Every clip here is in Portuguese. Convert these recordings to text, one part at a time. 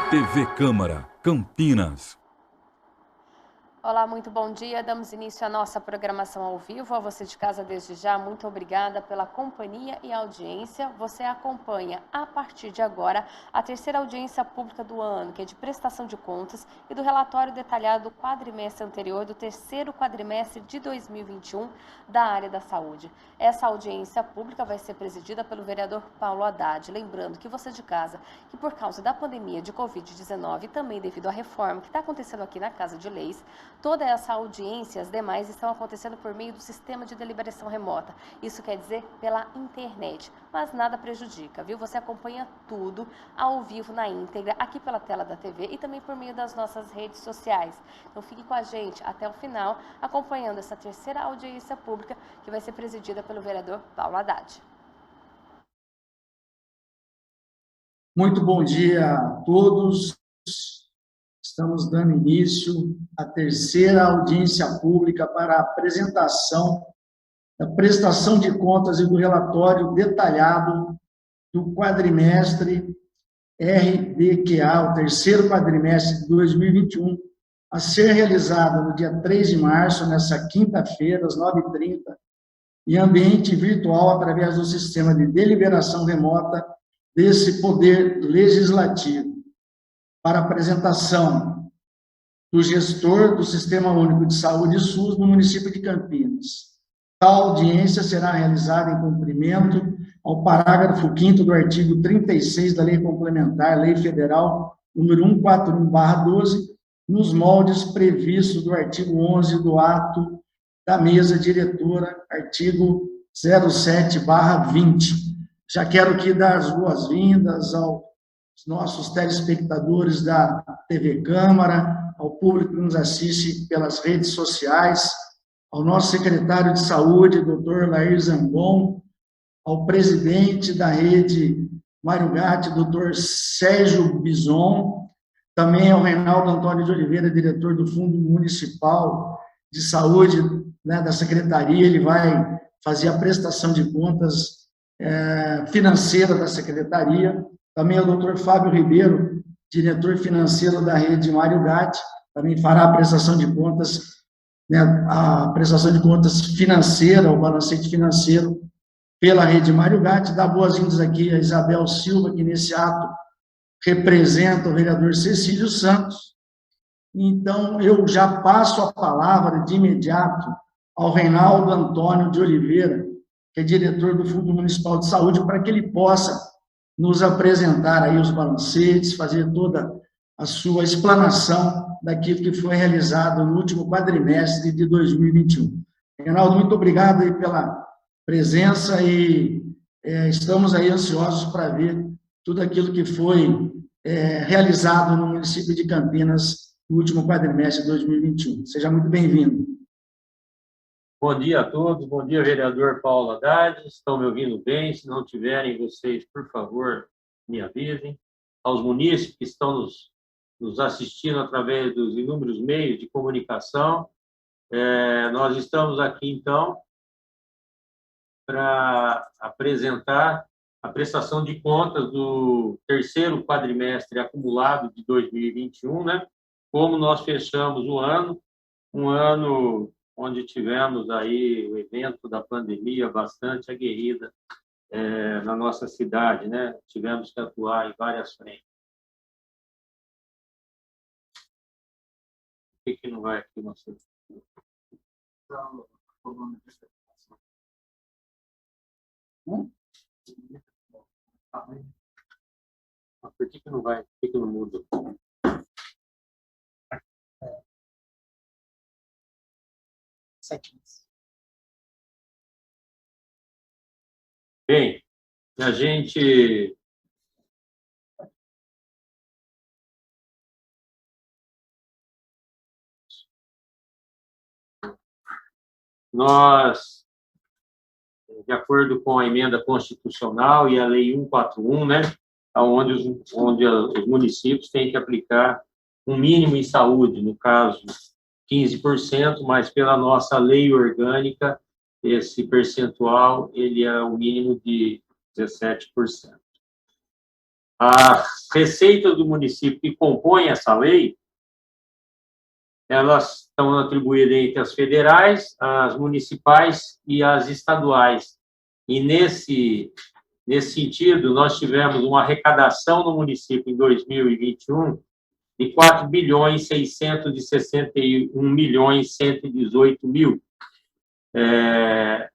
TV Câmara, Campinas. Olá, muito bom dia. Damos início à nossa programação ao vivo. A você de casa, desde já, muito obrigada pela companhia e audiência. Você acompanha, a partir de agora, a terceira audiência pública do ano, que é de prestação de contas e do relatório detalhado do quadrimestre anterior, do terceiro quadrimestre de 2021, da área da saúde. Essa audiência pública vai ser presidida pelo vereador Paulo Haddad. Lembrando que você de casa, que por causa da pandemia de Covid-19 e também devido à reforma que está acontecendo aqui na Casa de Leis, toda essa audiência, as demais, estão acontecendo por meio do sistema de deliberação remota. Isso quer dizer pela internet, mas nada prejudica, viu? Você acompanha tudo ao vivo na íntegra, aqui pela tela da TV e também por meio das nossas redes sociais. Então fique com a gente até o final, acompanhando essa terceira audiência pública que vai ser presidida pelo vereador Paulo Haddad. Muito bom dia a todos. Estamos dando início à terceira audiência pública para a apresentação da prestação de contas e do relatório detalhado do quadrimestre RDQA, o terceiro quadrimestre de 2021, a ser realizado no dia 3 de março, nessa quinta-feira, às 9h30, em ambiente virtual, através do sistema de deliberação remota desse Poder Legislativo, para apresentação do gestor do Sistema Único de Saúde SUS no município de Campinas. Tal audiência será realizada em cumprimento ao parágrafo 5º do artigo 36 da Lei Complementar, Lei Federal número 141/12, nos moldes previstos do artigo 11 do ato da mesa diretora, artigo 07/20. Já quero aqui dar as boas-vindas aos nossos telespectadores da TV Câmara, ao público que nos assiste pelas redes sociais, ao nosso secretário de Saúde, Dr. Lair Zambon, ao presidente da rede Mário Gatti, Dr. Sérgio Bison, também ao Reinaldo Antônio de Oliveira, diretor do Fundo Municipal de Saúde, né, da Secretaria. Ele vai fazer a prestação de contas financeira da Secretaria. Também ao Dr. Fábio Ribeiro, diretor financeiro da rede Mário Gatti, também fará a prestação de contas, né, a prestação de contas financeira, o balancete financeiro pela rede Mário Gatti. Dá boas-vindas aqui a Isabel Silva, que nesse ato representa o vereador Cecílio Santos. Então, eu já passo a palavra de imediato ao Reinaldo Antônio de Oliveira, que é diretor do Fundo Municipal de Saúde, para que ele possa nos apresentar aí os balancetes, fazer toda a sua explanação daquilo que foi realizado no último quadrimestre de 2021. Reinaldo, muito obrigado aí pela presença e estamos aí ansiosos para ver tudo aquilo que foi realizado no município de Campinas no último quadrimestre de 2021. Seja muito bem-vindo. Bom dia a todos, bom dia, vereador Paulo Haddad. Estão me ouvindo bem? Se não tiverem, vocês, por favor, me avisem. Aos munícipes que estão nos assistindo através dos inúmeros meios de comunicação, nós estamos aqui, então, para apresentar a prestação de contas do terceiro quadrimestre acumulado de 2021, né? Como nós fechamos o ano, um ano onde tivemos aí o evento da pandemia bastante aguerrida na nossa cidade, né? Tivemos que atuar em várias frentes. Por que não vai aqui, nosso? Por que não vai? Por que não muda? Bem, a gente de acordo com a emenda constitucional e a Lei 141, né, onde os municípios têm que aplicar um mínimo em saúde, no caso 15%, mas pela nossa lei orgânica, esse percentual ele é o mínimo de 17%. As receitas do município que compõem essa lei, elas estão atribuídas entre as federais, as municipais e as estaduais. E, nesse sentido, nós tivemos uma arrecadação no município em 2021 de 4.661.118.000.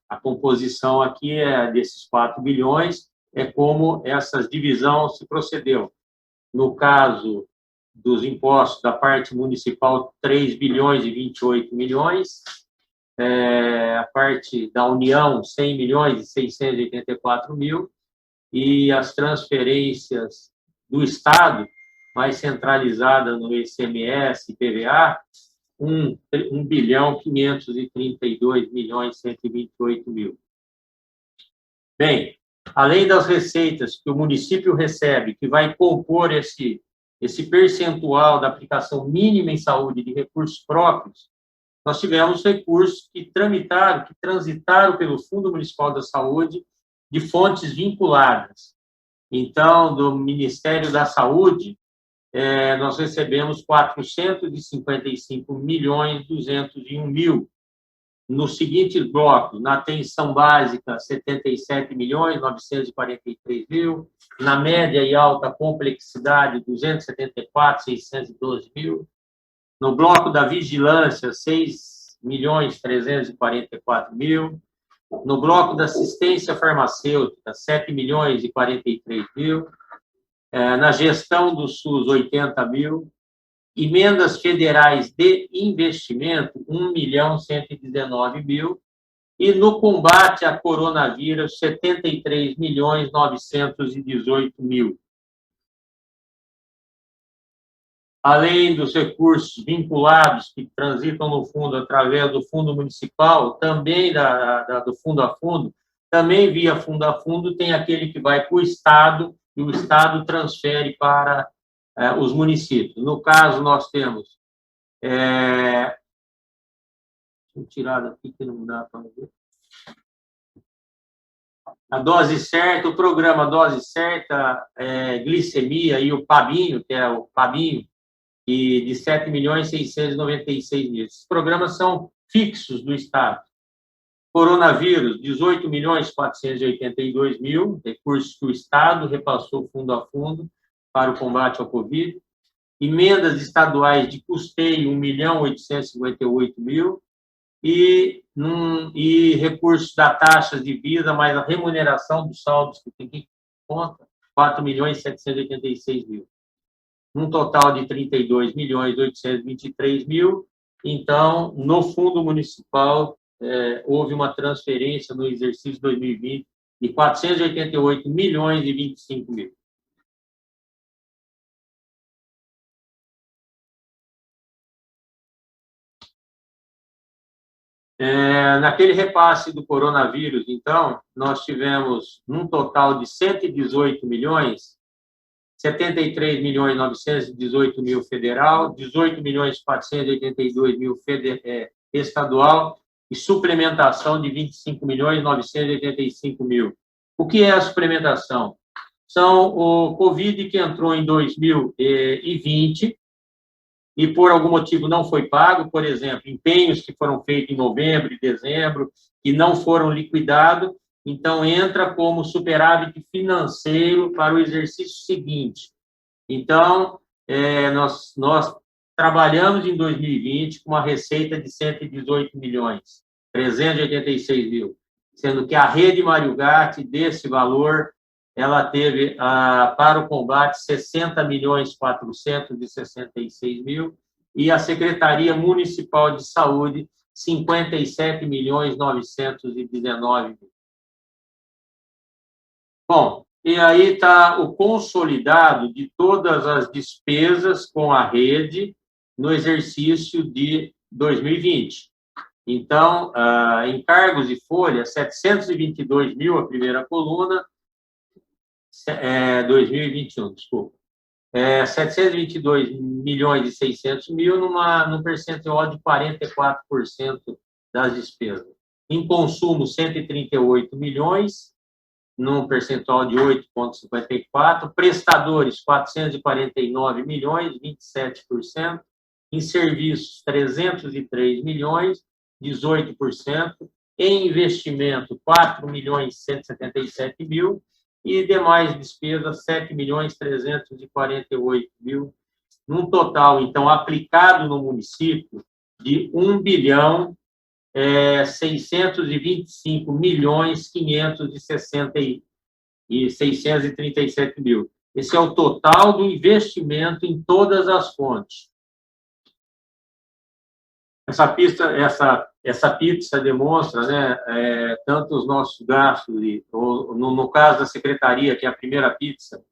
A composição aqui desses 4 bilhões é como essa divisão se procedeu. No caso dos impostos da parte municipal, 3 bilhões e 28 milhões, a parte da União, 100 milhões e 684 mil, e as transferências do Estado, mais centralizada no ICMS e PVA, 1 bilhão 532 milhões 128 mil. Bem, além das receitas que o município recebe, que vai compor esse percentual da aplicação mínima em saúde de recursos próprios, nós tivemos recursos que transitaram pelo Fundo Municipal da Saúde de fontes vinculadas. Então, do Ministério da Saúde, nós recebemos 455.201.000. Nos seguintes blocos: na atenção básica, 77.943.000, na média e alta complexidade, 274.612.000, no bloco da vigilância, 6.344.000, no bloco da assistência farmacêutica, 7.043.000, na gestão do SUS, 80.000, emendas federais de investimento, 1.119.000, e no combate a coronavírus, 73.918.000. Além dos recursos vinculados que transitam no fundo através do fundo municipal, também do fundo a fundo, também via fundo a fundo, tem aquele que vai para o Estado e o Estado transfere para os municípios. No caso, nós temos... Deixa eu tirar daqui que não dá para ver. A dose certa, o programa Dose Certa, glicemia e o PABinho, que é o PABinho, e de 7.696.000. Esses programas são fixos do Estado. Coronavírus, 18.482.000, recursos que o Estado repassou fundo a fundo para o combate ao Covid. Emendas estaduais de custeio, 1.858.000, e recursos da taxa de vida, mais a remuneração dos saldos que tem que conta, 4.786.000. Um total de 32.823.000. Então, no fundo municipal, houve uma transferência no exercício 2020 de 488.025.000. Naquele repasse do coronavírus, então, nós tivemos um total de 118 milhões, 73.918.000 federal, 18.482.000 estadual e suplementação de 25.985.000. O que é a suplementação? São o Covid que entrou em 2020 e por algum motivo não foi pago, por exemplo, empenhos que foram feitos em novembro e dezembro e não foram liquidados, então entra como superávit financeiro para o exercício seguinte. Então, nós trabalhamos em 2020 com uma receita de 118.386.000, sendo que a rede Mário Gatti, desse valor, ela teve, para o combate, 60.466.000 e a Secretaria Municipal de Saúde, 57.919.000. Bom, e aí está o consolidado de todas as despesas com a rede no exercício de 2020. Então, encargos e folha, 722.000, a primeira coluna, 2021, desculpa. 722.600.000 num percentual de 44% das despesas. Em consumo, 138 milhões, num percentual de 8,54%, prestadores 449 milhões, 27%, em serviços 303 milhões, 18%, em investimento 4 milhões 177 mil e demais despesas 7 milhões 348 mil, num total, então, aplicado no município de 1 bilhão 625 milhões 637 mil. Esse é o total do investimento em todas as fontes. Essa pizza demonstra, né, tanto os nossos gastos, no caso da secretaria, que é a primeira pizza,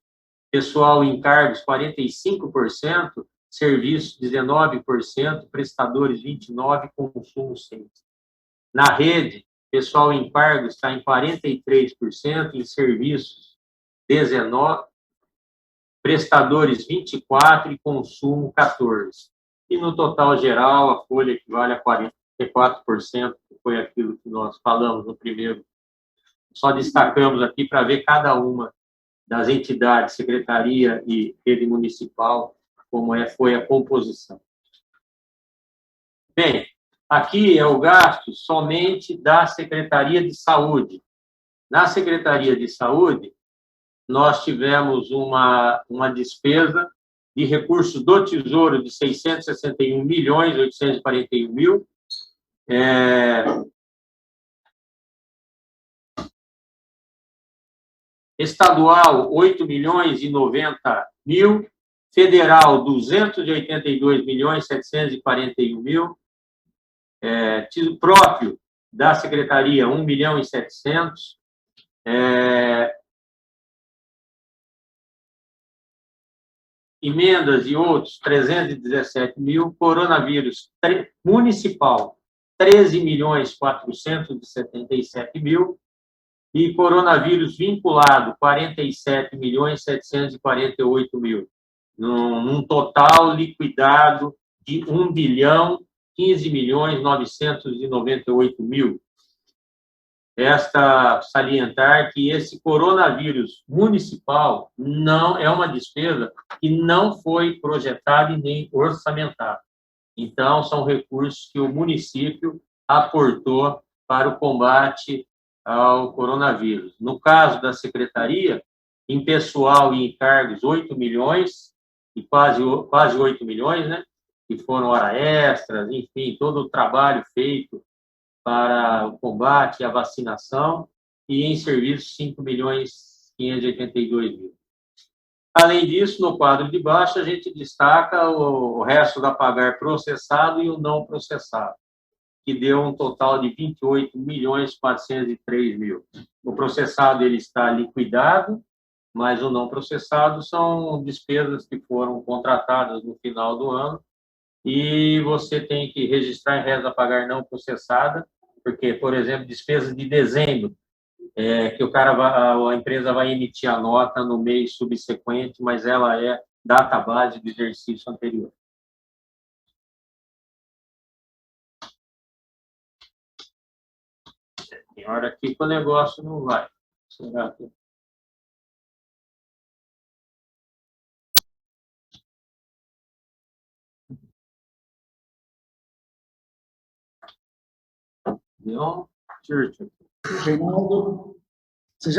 pessoal em cargos 45%, serviços 19%, prestadores 29%, consumo 6%. Na rede, pessoal em cargos está em 43%, em serviços 19%, prestadores 24% e consumo 14%. E no total geral, a folha equivale a 44%, que foi aquilo que nós falamos no primeiro. Só destacamos aqui para ver cada uma das entidades, secretaria e rede municipal, como foi a composição. Bem, aqui é o gasto somente da Secretaria de Saúde. Na Secretaria de Saúde, nós tivemos uma despesa de recursos do Tesouro de 661 milhões 841 mil, estadual 8 milhões e 90 mil, federal 282 milhões 741 mil, próprio da Secretaria 1 milhão e 700, emendas e outros 317 mil, coronavírus municipal 13 milhões 477 mil e coronavírus vinculado 47 milhões 748 mil, num total liquidado de 1 bilhão 15 milhões 998 mil. Salientar que esse coronavírus municipal não é uma despesa que não foi projetada e nem orçamentada. Então, são recursos que o município aportou para o combate ao coronavírus. No caso da secretaria, em pessoal e em cargos, 8 milhões, e quase 8 milhões, né? Que foram hora extras, enfim, todo o trabalho feito para o combate e a vacinação, e em serviços 5 milhões 582 mil. Além disso, no quadro de baixo, a gente destaca o resto da pagar processado e o não processado, que deu um total de 28 milhões 403 mil. O processado ele está liquidado, mas o não processado são despesas que foram contratadas no final do ano, e você tem que registrar em reza a pagar não processada, porque, por exemplo, despesas de dezembro, que a empresa vai emitir a nota no mês subsequente, mas ela é data base do exercício anterior. Tem hora aqui que o negócio não vai. Será que... Não, Reinaldo, você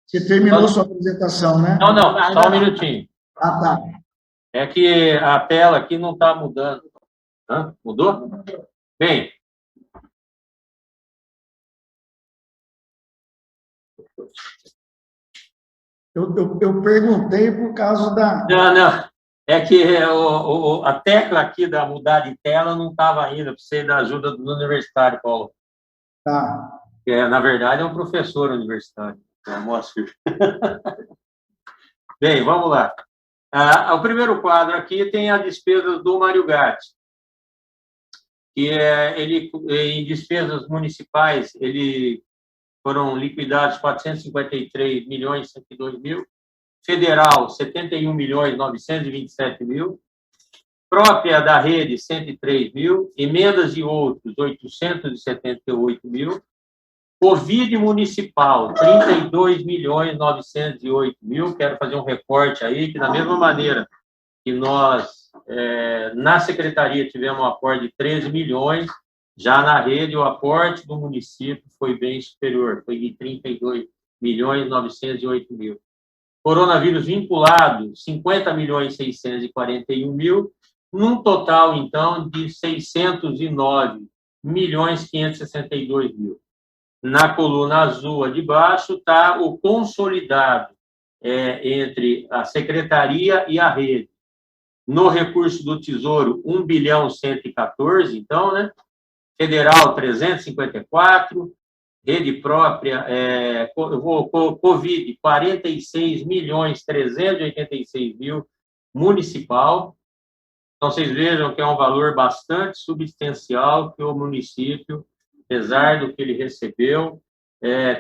você terminou sua apresentação, né? Não, só um minutinho. Ah, tá. É que a tela aqui não está mudando. Mudou? Bem. Eu perguntei por causa da... Não. É que a tecla aqui da mudar de tela não estava ainda, precisei da ajuda do universitário, Paulo. Tá. Na verdade, é um professor universitário. Bem, vamos lá. O primeiro quadro aqui tem a despesa do Mário Gatti, que em despesas municipais, foram liquidados 453 milhões 102 mil, federal 71 milhões 927 mil, própria da rede 103 mil, emendas e outros 878 mil, Covid municipal, 32.908.000. Quero fazer um recorte aí, que da mesma maneira que nós, na secretaria, tivemos um aporte de 13 milhões, já na rede, o aporte do município foi bem superior, foi de 32.908.000. Coronavírus vinculado, 50.641.000, num total, então, de 609.562.000. Na coluna azul de baixo está o consolidado entre a secretaria e a rede. No recurso do Tesouro, 1.114.000, então, né? Federal, 354, rede própria, Covid, 46.386.000, municipal. Então, vocês vejam que é um valor bastante substancial que o município, apesar do que ele recebeu,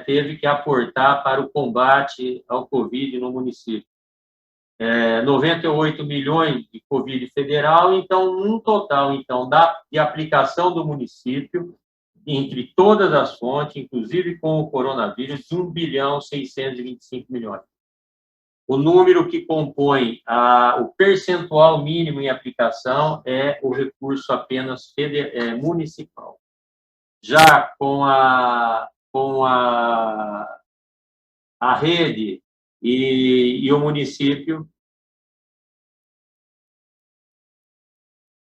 teve que aportar para o combate ao Covid no município. 98 milhões de Covid federal, então, um total, então, de aplicação do município, entre todas as fontes, inclusive com o coronavírus, de 1.625.000.000. O número que compõe o percentual mínimo em aplicação é o recurso apenas municipal. Já com a rede e o município,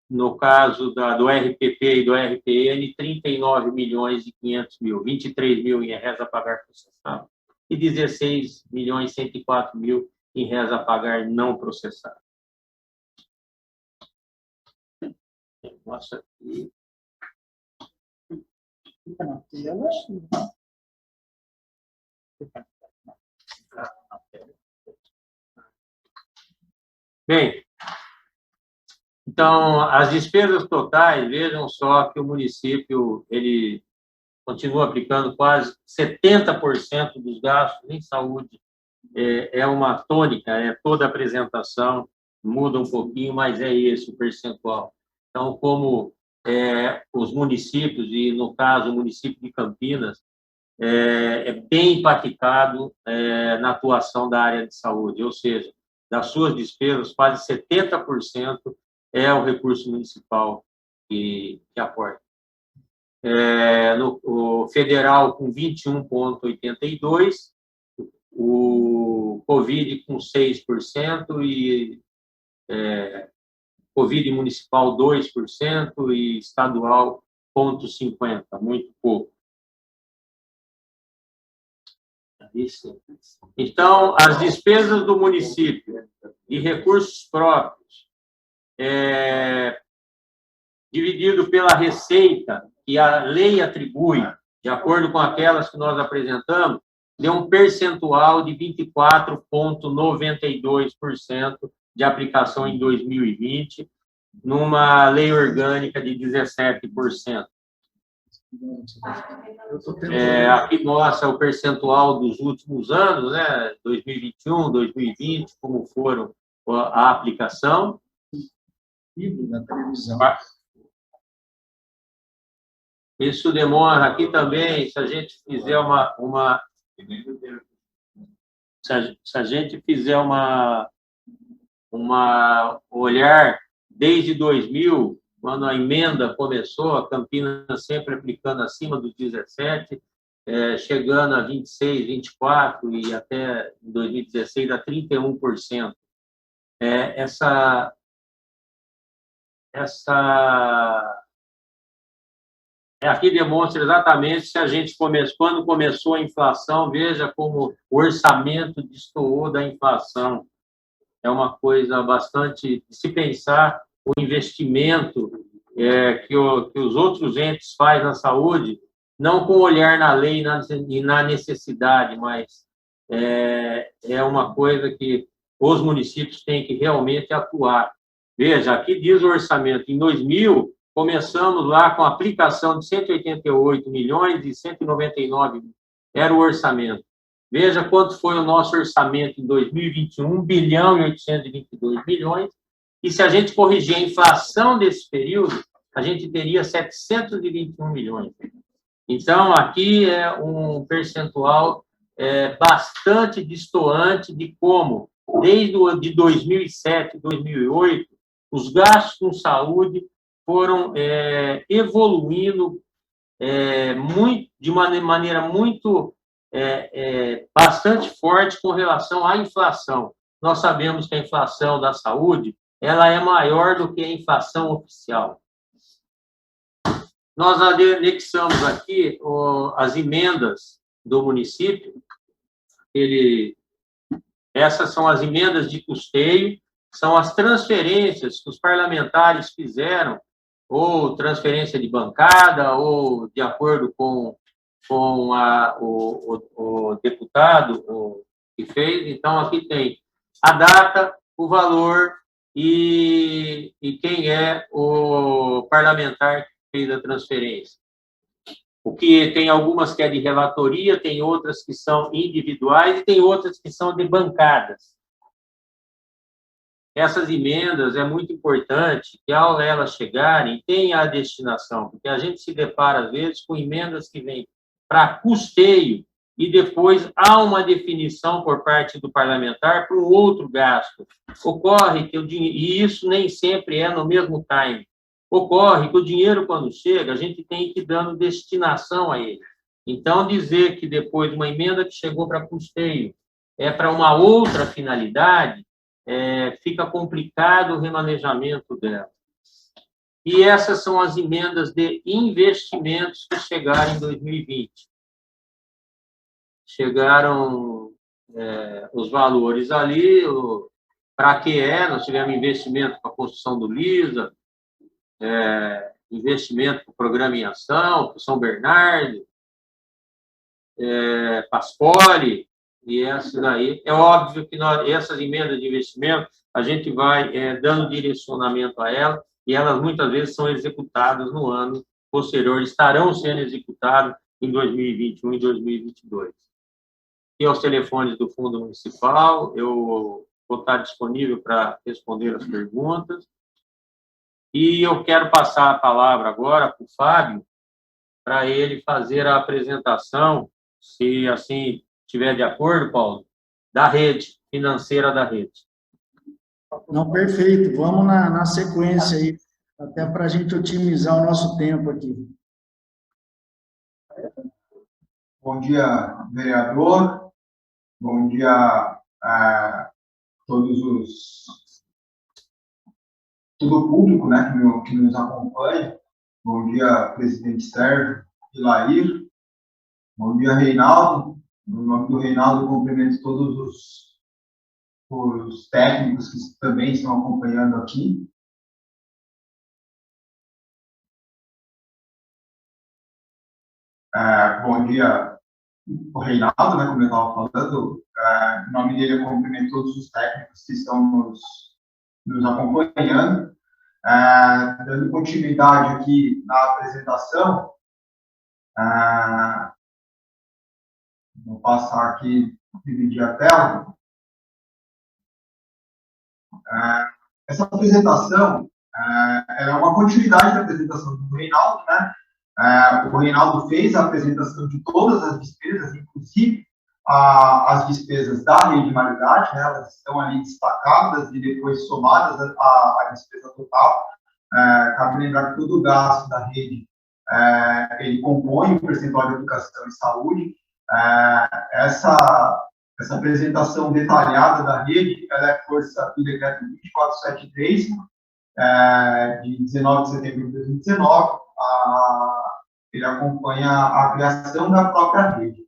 no caso do RPP e do RPN, 39.500.000, 23.000 em reza a pagar processado e 16.104.000 em reza a pagar não processado. Nossa, aqui. Bem, então, as despesas totais, vejam só que o município, ele continua aplicando quase 70% dos gastos em saúde. É uma tônica, toda a apresentação muda um pouquinho, mas é esse o percentual. Então, como os municípios, e no caso o município de Campinas, é bem impactado na atuação da área de saúde, ou seja, das suas despesas, quase 70% é o recurso municipal que aporta. O federal com 21,82%, o Covid com 6% e Covid municipal 2% e estadual 0,50%, muito pouco. Então, as despesas do município de recursos próprios, dividido pela receita que a lei atribui, de acordo com aquelas que nós apresentamos, deu um percentual de 24,92% de aplicação em 2020, numa lei orgânica de 17%. Aqui mostra o percentual dos últimos anos, né? 2021, 2020, como foram a aplicação. Na televisão. Isso demora aqui também, se a gente fizer se a gente fizer olhar desde 2000, quando a emenda começou, a Campinas sempre aplicando acima dos 17, chegando a 26, 24 e até em 2016 a 31%. Aqui demonstra exatamente se a gente quando começou a inflação, veja como o orçamento destoou da inflação. É uma coisa bastante de se pensar o investimento que os outros entes fazem na saúde, não com olhar na lei e na necessidade, mas é uma coisa que os municípios têm que realmente atuar. Veja, aqui diz o orçamento. Em 2000, começamos lá com a aplicação de 188 milhões e 199 era o orçamento. Veja quanto foi o nosso orçamento em 2021, 1 bilhão e 822 milhões. E se a gente corrigir a inflação desse período, a gente teria 721 milhões. Então, aqui é um percentual bastante destoante de como, desde de 2007, 2008, os gastos com saúde foram evoluindo de maneira muito bastante forte com relação à inflação. Nós sabemos que a inflação da saúde ela é maior do que a inflação oficial. Nós anexamos aqui as emendas do município. Essas são as emendas de custeio, são as transferências que os parlamentares fizeram, ou transferência de bancada, ou de acordo com o deputado que fez. Então, aqui tem a data, o valor e quem é o parlamentar que fez a transferência. O que tem algumas que é de relatoria, tem outras que são individuais e tem outras que são de bancadas. Essas emendas é muito importante que, ao elas chegarem, tenha a destinação, porque a gente se depara, às vezes, com emendas que vêm para custeio e depois há uma definição por parte do parlamentar para um outro gasto. Ocorre que e isso nem sempre é no mesmo time. Ocorre que o dinheiro, quando chega, a gente tem que ir dando destinação a ele. Então, dizer que depois uma emenda que chegou para custeio é para uma outra finalidade, fica complicado o remanejamento dela. E essas são as emendas de investimentos que chegaram em 2020. Chegaram os valores ali, para que nós tivemos investimento para a construção do LISA, investimento para o programa em ação, para o São Bernardo, Pascoli, e essas daí. É óbvio que essas emendas de investimento, a gente vai dando direcionamento a elas, e elas muitas vezes são executadas no ano posterior, estarão sendo executadas em 2021 e 2022. E aos telefones do Fundo Municipal, eu vou estar disponível para responder as perguntas. E eu quero passar a palavra agora para o Fábio, para ele fazer a apresentação, se assim estiver de acordo, Paulo, da rede financeira da rede. Não, perfeito. Vamos na sequência aí, até para a gente otimizar o nosso tempo aqui. Bom dia, vereador. Bom dia a todo o público, né, que nos acompanha. Bom dia, presidente Sérgio e Lair. Bom dia, Reinaldo. No nome do Reinaldo, eu cumprimento todos os técnicos que também estão acompanhando aqui. Bom dia, o Reinaldo, né, como eu estava falando. Em nome dele, eu cumprimento todos os técnicos que estão nos acompanhando. Dando continuidade aqui na apresentação, vou passar aqui, dividir a tela. Essa apresentação é uma continuidade da apresentação do Reinaldo, né? O Reinaldo fez a apresentação de todas as despesas, inclusive as despesas da Rede Maridade, né? Elas estão ali destacadas e depois somadas à despesa total. Cabe lembrar que todo o gasto da rede ele compõe o percentual de educação e saúde. Essa apresentação detalhada da rede, ela é força do decreto 2473, de 19 de setembro de 2019, ele acompanha a criação da própria rede.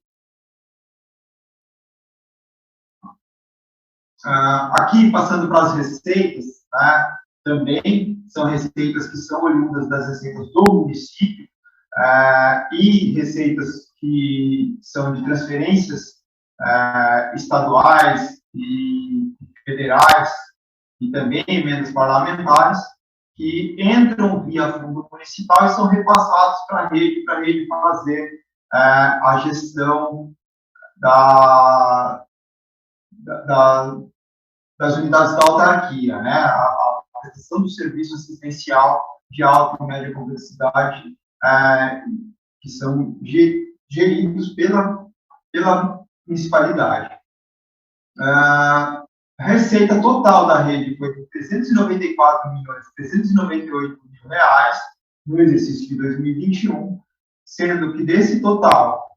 Aqui, passando para as receitas, né, também são receitas que são oriundas das receitas do município, e receitas que são de transferências estaduais e federais, e também emendas parlamentares, que entram via fundo municipal e são repassados para a rede fazer a gestão das unidades da autarquia, né? A prestação do serviço assistencial de alta e média complexidade que são geridos pela municipalidade. A receita total da rede foi de 394.398 mil reais no exercício de 2021, sendo que desse total,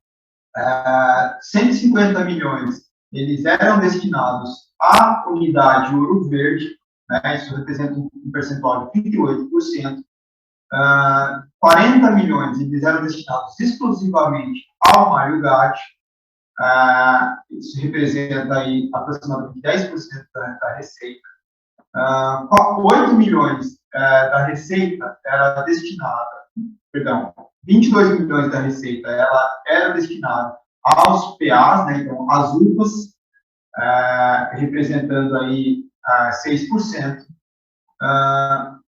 150 milhões eles eram destinados à unidade Ouro Verde, né, isso representa um percentual de 38%. 40 milhões eles eram destinados exclusivamente ao Mário Gatti, isso representa aí aproximadamente 10% da receita. 8 milhões da receita era destinada, perdão, 22 milhões da receita ela era destinada aos PAs, né, então as UPAs, representando aí 6%.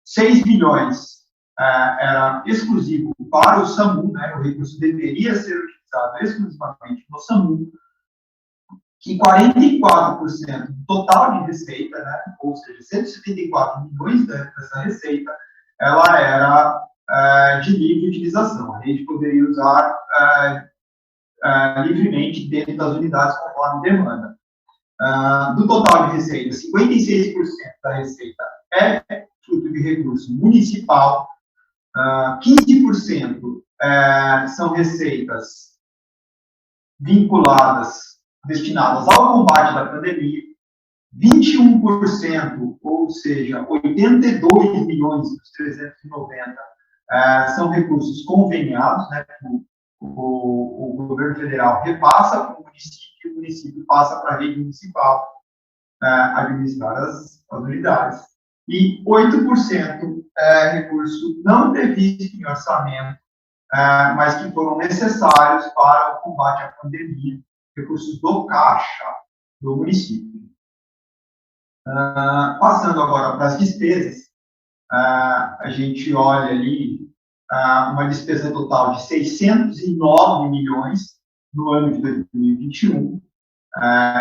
6 bilhões era exclusivo para o SAMU, né, o recurso deveria ser utilizado exclusivamente no SAMU, que 44% do total de receita, né, ou seja, 174 milhões dessa receita, ela era de livre utilização. A rede poderia usar livremente dentro das unidades conforme demanda. Do total de receita, 56% da receita é fruto de recurso municipal, 15% são receitas vinculadas, destinadas ao combate da pandemia, 21%, ou seja, 82 milhões dos 390, são recursos conveniados, né, que o governo federal repassa para o município passa para a rede municipal administrar as unidades. E 8% é recurso não previsto em orçamento, mas que foram necessários para o combate à pandemia, recursos do caixa do município. Passando agora para as despesas, a gente olha ali uma despesa total de 609 milhões no ano de 2021.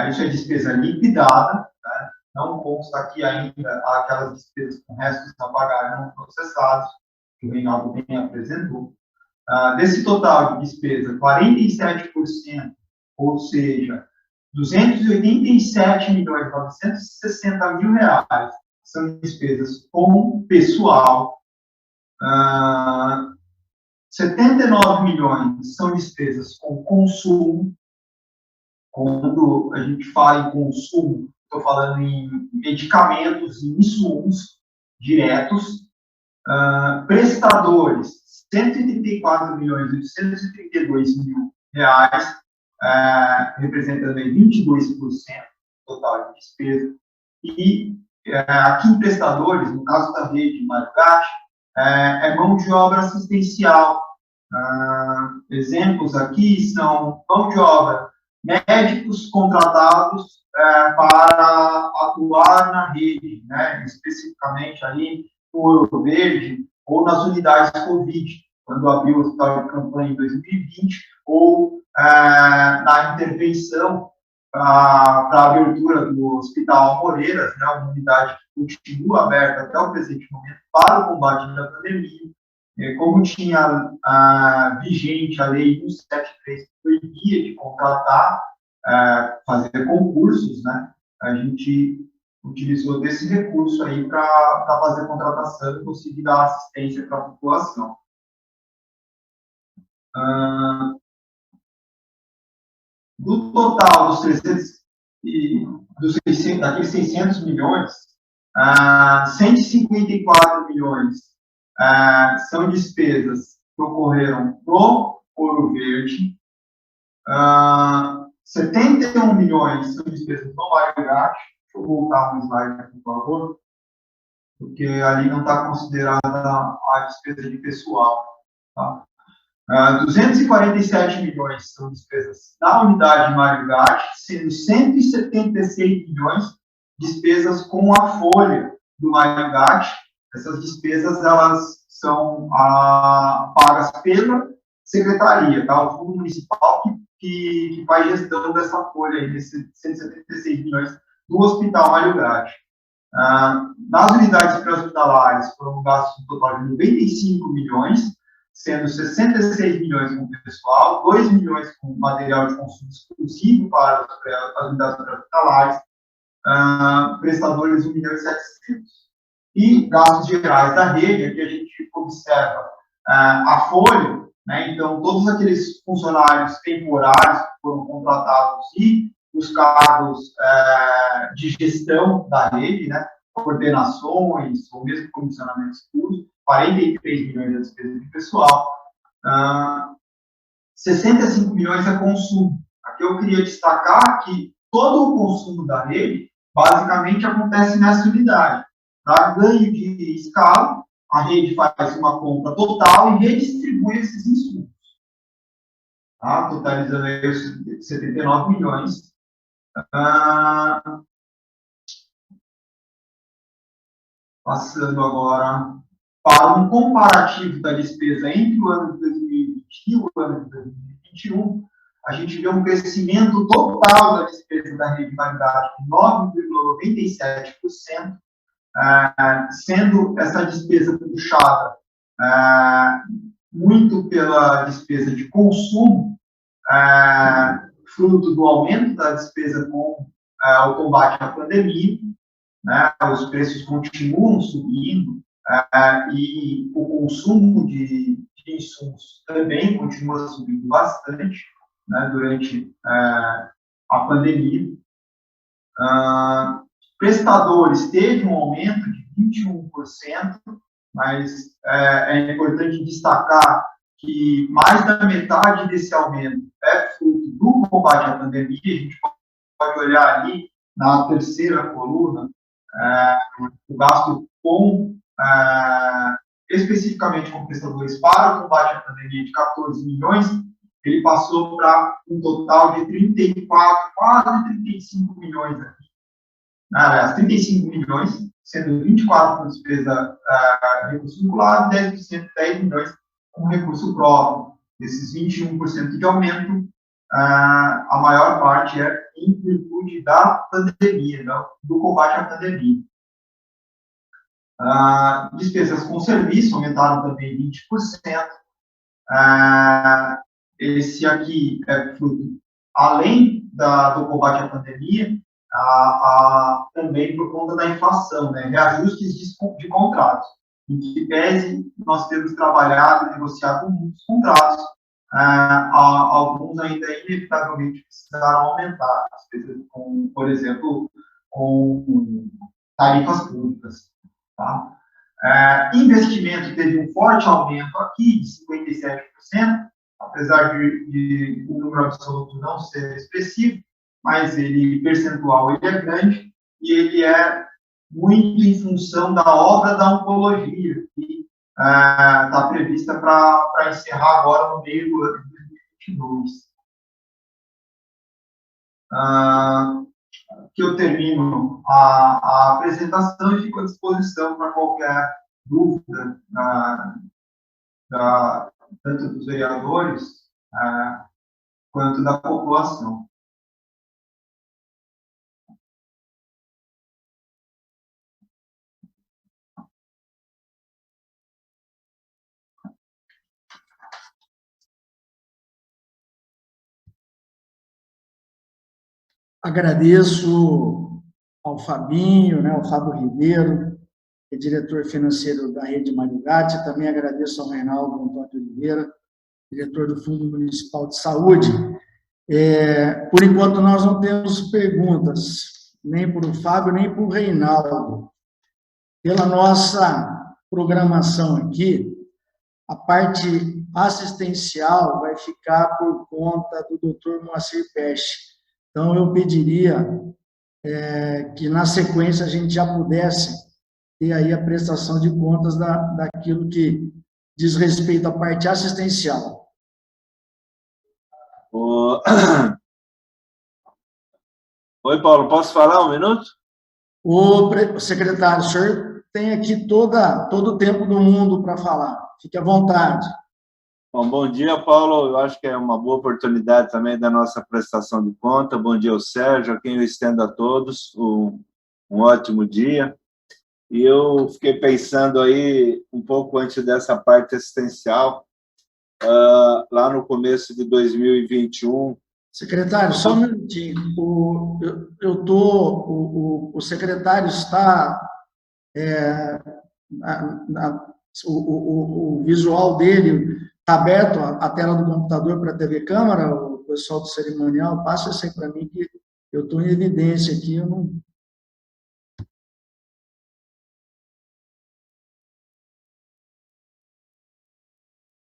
Isso é despesa liquidada, né? Não consta aqui ainda aquelas despesas com restos a pagar não processados, que o Reinaldo bem apresentou. Desse total de despesa, 47%, ou seja, 287 milhões 960 mil reais são despesas com pessoal, 79 milhões são despesas com consumo. Quando a gente fala em consumo, estou falando em medicamentos e insumos diretos. Prestadores, 134 milhões 832 mil reais, representando aí 22% do total de despesa. E aqui em prestadores, no caso da rede Mário Gatti, é mão de obra assistencial. Exemplos aqui são mão de obra, médicos contratados para atuar na rede, né, especificamente ali no Ouro Verde ou nas unidades Covid, quando abriu o hospital de campanha em 2020, ou na intervenção para a abertura do Hospital Moreiras, né, uma unidade que continua aberta até o presente momento para o combate da pandemia. Como tinha vigente a Lei 173, que proibia de contratar, fazer concursos, né, a gente utilizou desse recurso aí para fazer contratação e conseguir dar assistência para a população. Do total daqueles 600 milhões, 154 milhões são despesas que ocorreram no Ouro Verde, 71 milhões são despesas no Mário Gatti. Deixa eu voltar um slide aqui, por favor, porque ali não está considerada a despesa de pessoal. Tá? 247 milhões são despesas na unidade Mário Gatti, sendo 176 milhões despesas com a folha do Mário Gatti. Essas despesas elas são pagas pela secretaria, tá? O Fundo Municipal que faz gestão dessa folha aí, desses 176 milhões do Hospital Mário Gatti. Nas unidades pré-hospitalares foram gastos um total de 95 milhões, sendo 66 milhões com pessoal, 2 milhões com material de consumo exclusivo para as unidades hospitalares, prestadores 1 milhão e 700. E gastos gerais da rede, aqui a gente observa a folha, né, então todos aqueles funcionários temporários que foram contratados e os cargos de gestão da rede, né, coordenações ou mesmo comissionamentos puros, 43 milhões de despesa de pessoal, 65 milhões é consumo. Aqui eu queria destacar que todo o consumo da rede basicamente acontece nessa unidade. Para ganho de escala, a rede faz uma compra total e redistribui esses insumos, tá? Totalizando aí os 79 milhões. Passando agora para um comparativo da despesa entre o ano de 2020 e o ano de 2021, a gente vê um crescimento total da despesa da rede de validade de 9,97%, sendo essa despesa puxada muito pela despesa de consumo, fruto do aumento da despesa com o combate à pandemia, né, os preços continuam subindo e o consumo de insumos também continua subindo bastante, né, durante a pandemia. Prestadores teve um aumento de 21%, mas é importante destacar que mais da metade desse aumento é fruto do combate à pandemia. A gente pode olhar ali na terceira coluna, o gasto especificamente com prestadores para o combate à pandemia de 14 milhões, ele passou para um total de 34, quase 35 milhões aqui. Aliás, 35 milhões, sendo 24 com despesa recurso vinculado, 10%, 10 milhões com recurso próprio. Desses 21% de aumento, a maior parte é em virtude da pandemia, do combate à pandemia. Despesas com serviço aumentaram também 20%. Esse aqui é fruto, além do combate à pandemia, também por conta da inflação, né, reajustes de contratos. Em que pese nós temos trabalhado e negociado muitos contratos, alguns ainda inevitavelmente precisaram aumentar, as despesas com, por exemplo, com tarifas públicas. Tá? Investimento teve um forte aumento aqui, de 57%, apesar de o número absoluto não ser expressivo, mas percentual ele é grande, e ele é muito em função da obra da oncologia, que está prevista para encerrar agora no meio do ano de 2022. Que eu termino a apresentação e fico à disposição para qualquer dúvida, tanto dos vereadores quanto da população. Agradeço ao Fabinho, né, ao Fábio Ribeiro, que é diretor financeiro da Rede Mário Gatti. Também agradeço ao Reinaldo Antônio Oliveira, diretor do Fundo Municipal de Saúde. Por enquanto, nós não temos perguntas, nem para o Fábio, nem para o Reinaldo. Pela nossa programação aqui, a parte assistencial vai ficar por conta do Dr. Moacir Peixe. Então, eu pediria que, na sequência, a gente já pudesse ter aí a prestação de contas daquilo que diz respeito à parte assistencial. Oi, Paulo, posso falar um minuto? O secretário, o senhor tem aqui todo o tempo do mundo para falar. Fique à vontade. Bom dia, Paulo. Eu acho que é uma boa oportunidade também da nossa prestação de conta. Bom dia ao Sérgio, a quem eu estendo a todos um ótimo dia. E eu fiquei pensando aí, um pouco antes dessa parte assistencial, lá no começo de 2021. Secretário, só um minutinho. O secretário está... o visual dele está aberto, a tela do computador para a TV Câmara, o pessoal do cerimonial, passa isso aí para mim, que eu estou em evidência aqui, eu não...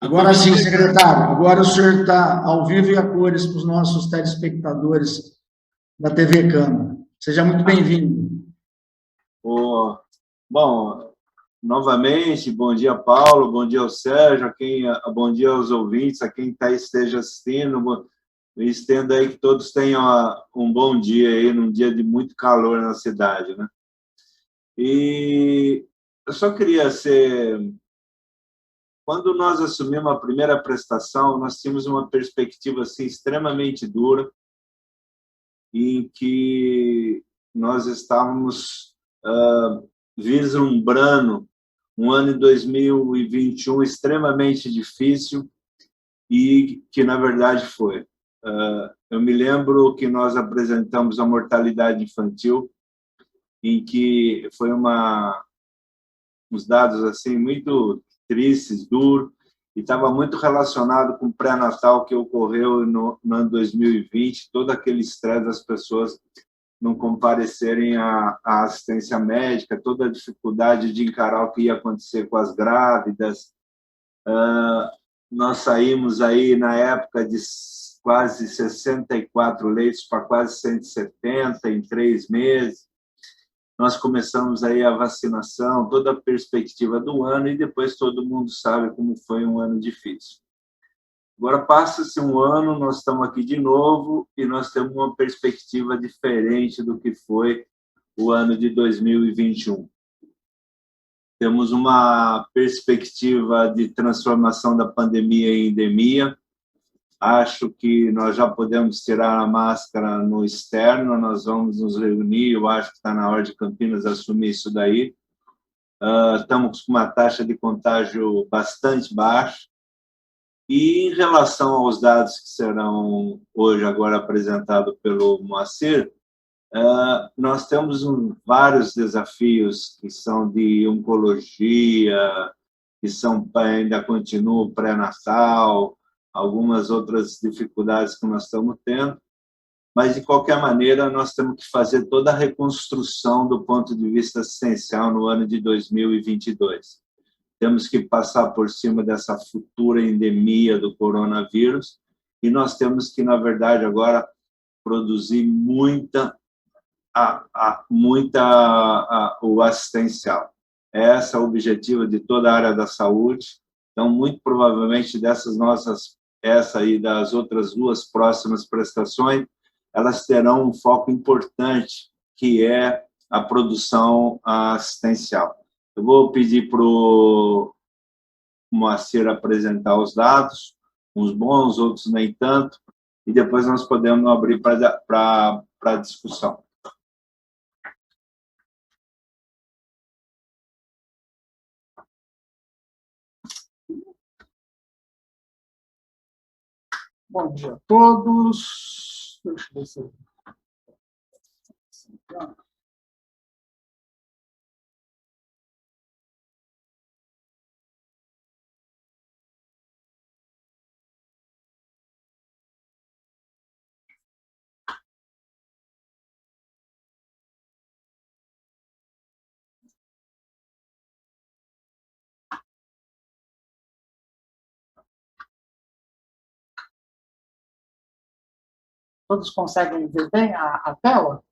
Agora sim, secretário, agora o senhor está ao vivo e a cores para os nossos telespectadores da TV Câmara. Seja muito bem-vindo. Bom, novamente, bom dia, Paulo, bom dia ao Sérgio, bom dia aos ouvintes, a quem esteja assistindo. Estendo aí que todos tenham um bom dia aí, num dia de muito calor na cidade, né? E eu só queria quando nós assumimos a primeira prestação, nós tínhamos uma perspectiva assim extremamente dura, em que nós estávamos vislumbrando um ano de 2021 extremamente difícil, e que, na verdade, foi. Eu me lembro que nós apresentamos a mortalidade infantil, em que foi uns dados assim muito tristes, duros, e estava muito relacionado com o pré-natal que ocorreu no ano 2020, todo aquele estresse das pessoas não comparecerem à assistência médica, toda a dificuldade de encarar o que ia acontecer com as grávidas. Nós saímos aí, na época, de quase 64 leitos para quase 170 em 3 meses. Nós começamos aí a vacinação, toda a perspectiva do ano, e depois todo mundo sabe como foi um ano difícil. Agora passa-se um ano, nós estamos aqui de novo e nós temos uma perspectiva diferente do que foi o ano de 2021. Temos uma perspectiva de transformação da pandemia em endemia. Acho que nós já podemos tirar a máscara no externo, nós vamos nos reunir, eu acho que está na hora de Campinas assumir isso daí. Estamos com uma taxa de contágio bastante baixa. E em relação aos dados que serão hoje agora apresentados pelo Moacir, nós temos vários desafios que são de oncologia, que ainda continuam pré-natal, algumas outras dificuldades que nós estamos tendo, mas, de qualquer maneira, nós temos que fazer toda a reconstrução do ponto de vista assistencial no ano de 2022. Temos que passar por cima dessa futura endemia do coronavírus e nós temos que, na verdade, agora produzir o assistencial. Esse é o objetivo de toda a área da saúde. Então, muito provavelmente, essa e das outras 2 próximas prestações, elas terão um foco importante, que é a produção assistencial. Eu vou pedir para o Moacir apresentar os dados, uns bons, outros nem tanto, e depois nós podemos abrir para a discussão. Bom dia a todos. Deixa eu ver se eu... Todos conseguem ver bem a tela?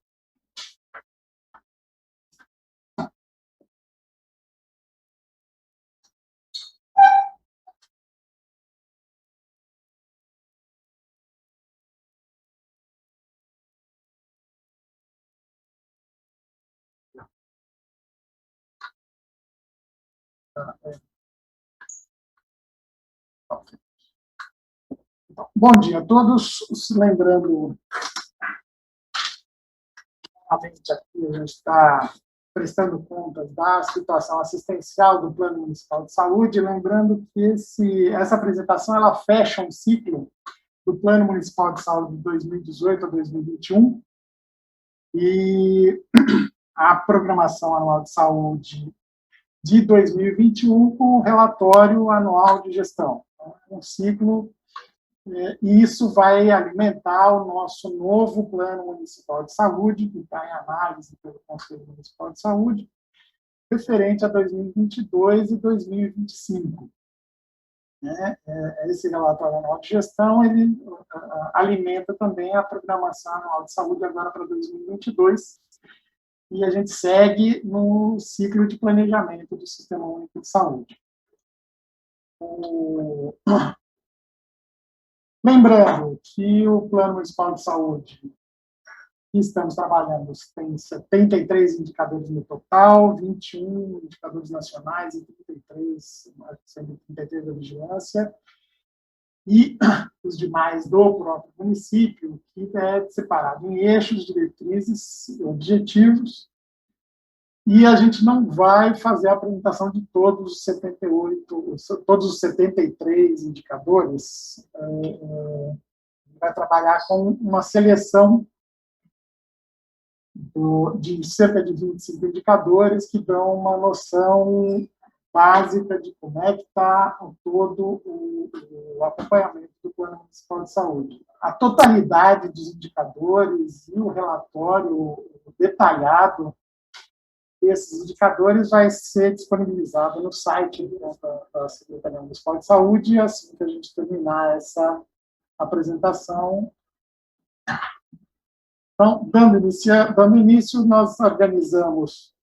Bom dia a todos. Lembrando, novamente aqui a gente está prestando contas da situação assistencial do Plano Municipal de Saúde, lembrando que essa apresentação ela fecha um ciclo do Plano Municipal de Saúde de 2018 a 2021, e a programação anual de saúde de 2021 com o relatório anual de gestão. Um ciclo, e isso vai alimentar o nosso novo Plano Municipal de Saúde, que está em análise pelo Conselho Municipal de Saúde, referente a 2022 e 2025. Esse relatório anual de gestão, ele alimenta também a programação anual de saúde agora para 2022, e a gente segue no ciclo de planejamento do Sistema Único de Saúde. Lembrando que o Plano Municipal de Saúde que estamos trabalhando tem 73 indicadores no total, 21 indicadores nacionais e 33 da vigilância, e os demais do próprio município, que é separado em eixos, diretrizes, objetivos, e a gente não vai fazer a apresentação de todos os 73 indicadores, vai trabalhar com uma seleção de cerca de 25 indicadores que dão uma noção básica de como é que está todo o acompanhamento do Plano Municipal de Saúde. A totalidade dos indicadores e o relatório detalhado desses indicadores vai ser disponibilizado no site da Secretaria Municipal de Saúde, assim que a gente terminar essa apresentação. Então, dando início, nós organizamos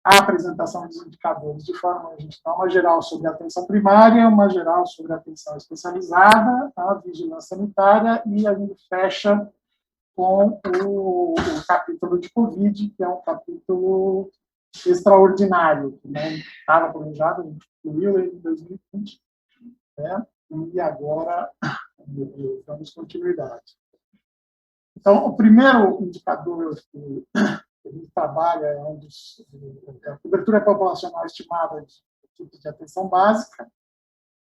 a apresentação dos indicadores de forma a gente dar uma geral sobre a atenção primária, uma geral sobre a atenção especializada, a vigilância sanitária, e a gente fecha com o capítulo de Covid, que é um capítulo extraordinário, que não estava planejado, a gente incluiu ele em 2020, e agora damos continuidade. Então, o primeiro indicador que a gente trabalha é a cobertura populacional estimada de equipes de atenção básica.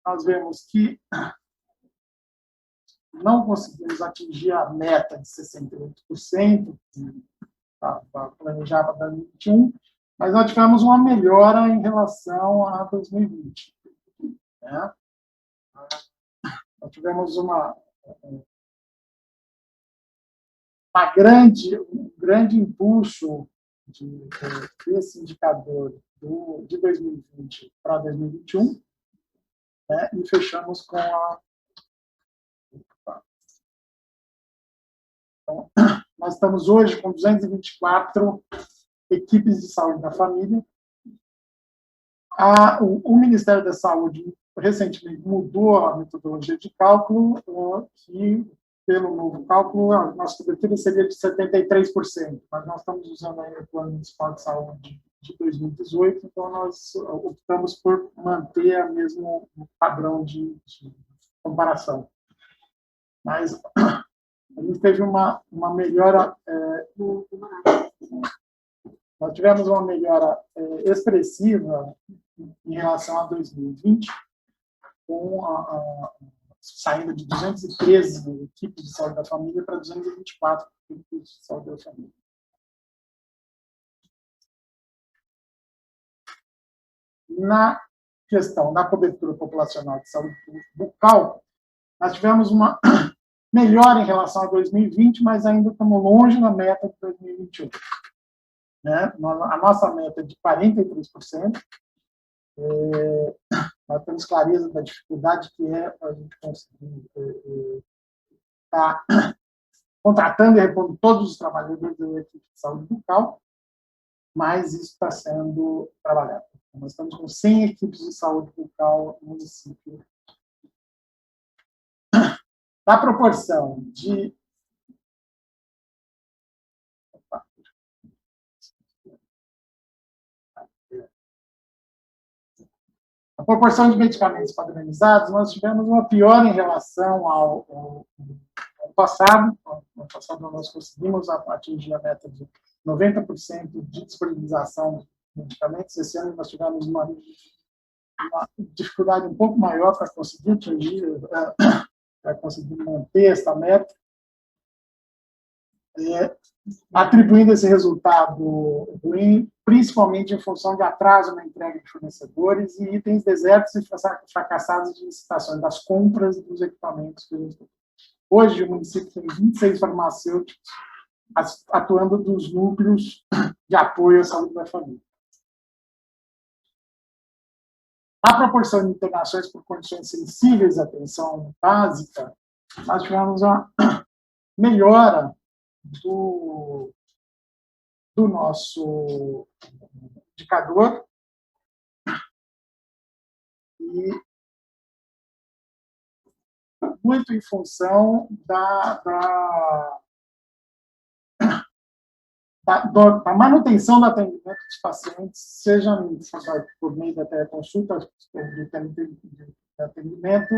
Nós vemos que não conseguimos atingir a meta de 68%, que estava planejada para 2021, mas nós tivemos uma melhora em relação a 2020. Nós tivemos um grande impulso desse indicador de 2020 para 2021, e fechamos com Então, nós estamos hoje com 224 equipes de saúde da família. O Ministério da Saúde recentemente mudou a metodologia de cálculo, que pelo novo cálculo, a nossa cobertura seria de 73%, mas nós estamos usando aí o Plano Municipal de Saúde de 2018, então nós optamos por manter o mesmo padrão de comparação. Mas a gente teve uma melhora, nós tivemos uma melhora expressiva em relação a 2020, com saindo de 213 equipes de saúde da família para 224 equipes de saúde da família. Na questão da cobertura populacional de saúde bucal, nós tivemos uma melhora em relação a 2020, mas ainda estamos longe da meta de 2021. A nossa meta é de 43%. Nós temos clareza da dificuldade que é a gente conseguir estar contratando e repondo todos os trabalhadores da equipe de saúde bucal, mas isso está sendo trabalhado. Nós estamos com 100 equipes de saúde bucal no município. Da proporção de a proporção de medicamentos padronizados, nós tivemos uma piora em relação ao ano passado. No ano passado, nós conseguimos atingir a meta de 90% de disponibilização de medicamentos. Esse ano nós tivemos uma dificuldade um pouco maior para conseguir atingir, para conseguir manter esta meta, atribuindo esse resultado ruim, principalmente em função de atraso na entrega de fornecedores e itens desertos e fracassados de licitações das compras dos equipamentos que a gente tem. Hoje, o município tem 26 farmacêuticos atuando nos núcleos de apoio à saúde da família. A proporção de internações por condições sensíveis à atenção básica, nós tivemos uma melhora do nosso indicador e muito em função da manutenção do atendimento dos pacientes, seja por meio da teleconsulta, de atendimento,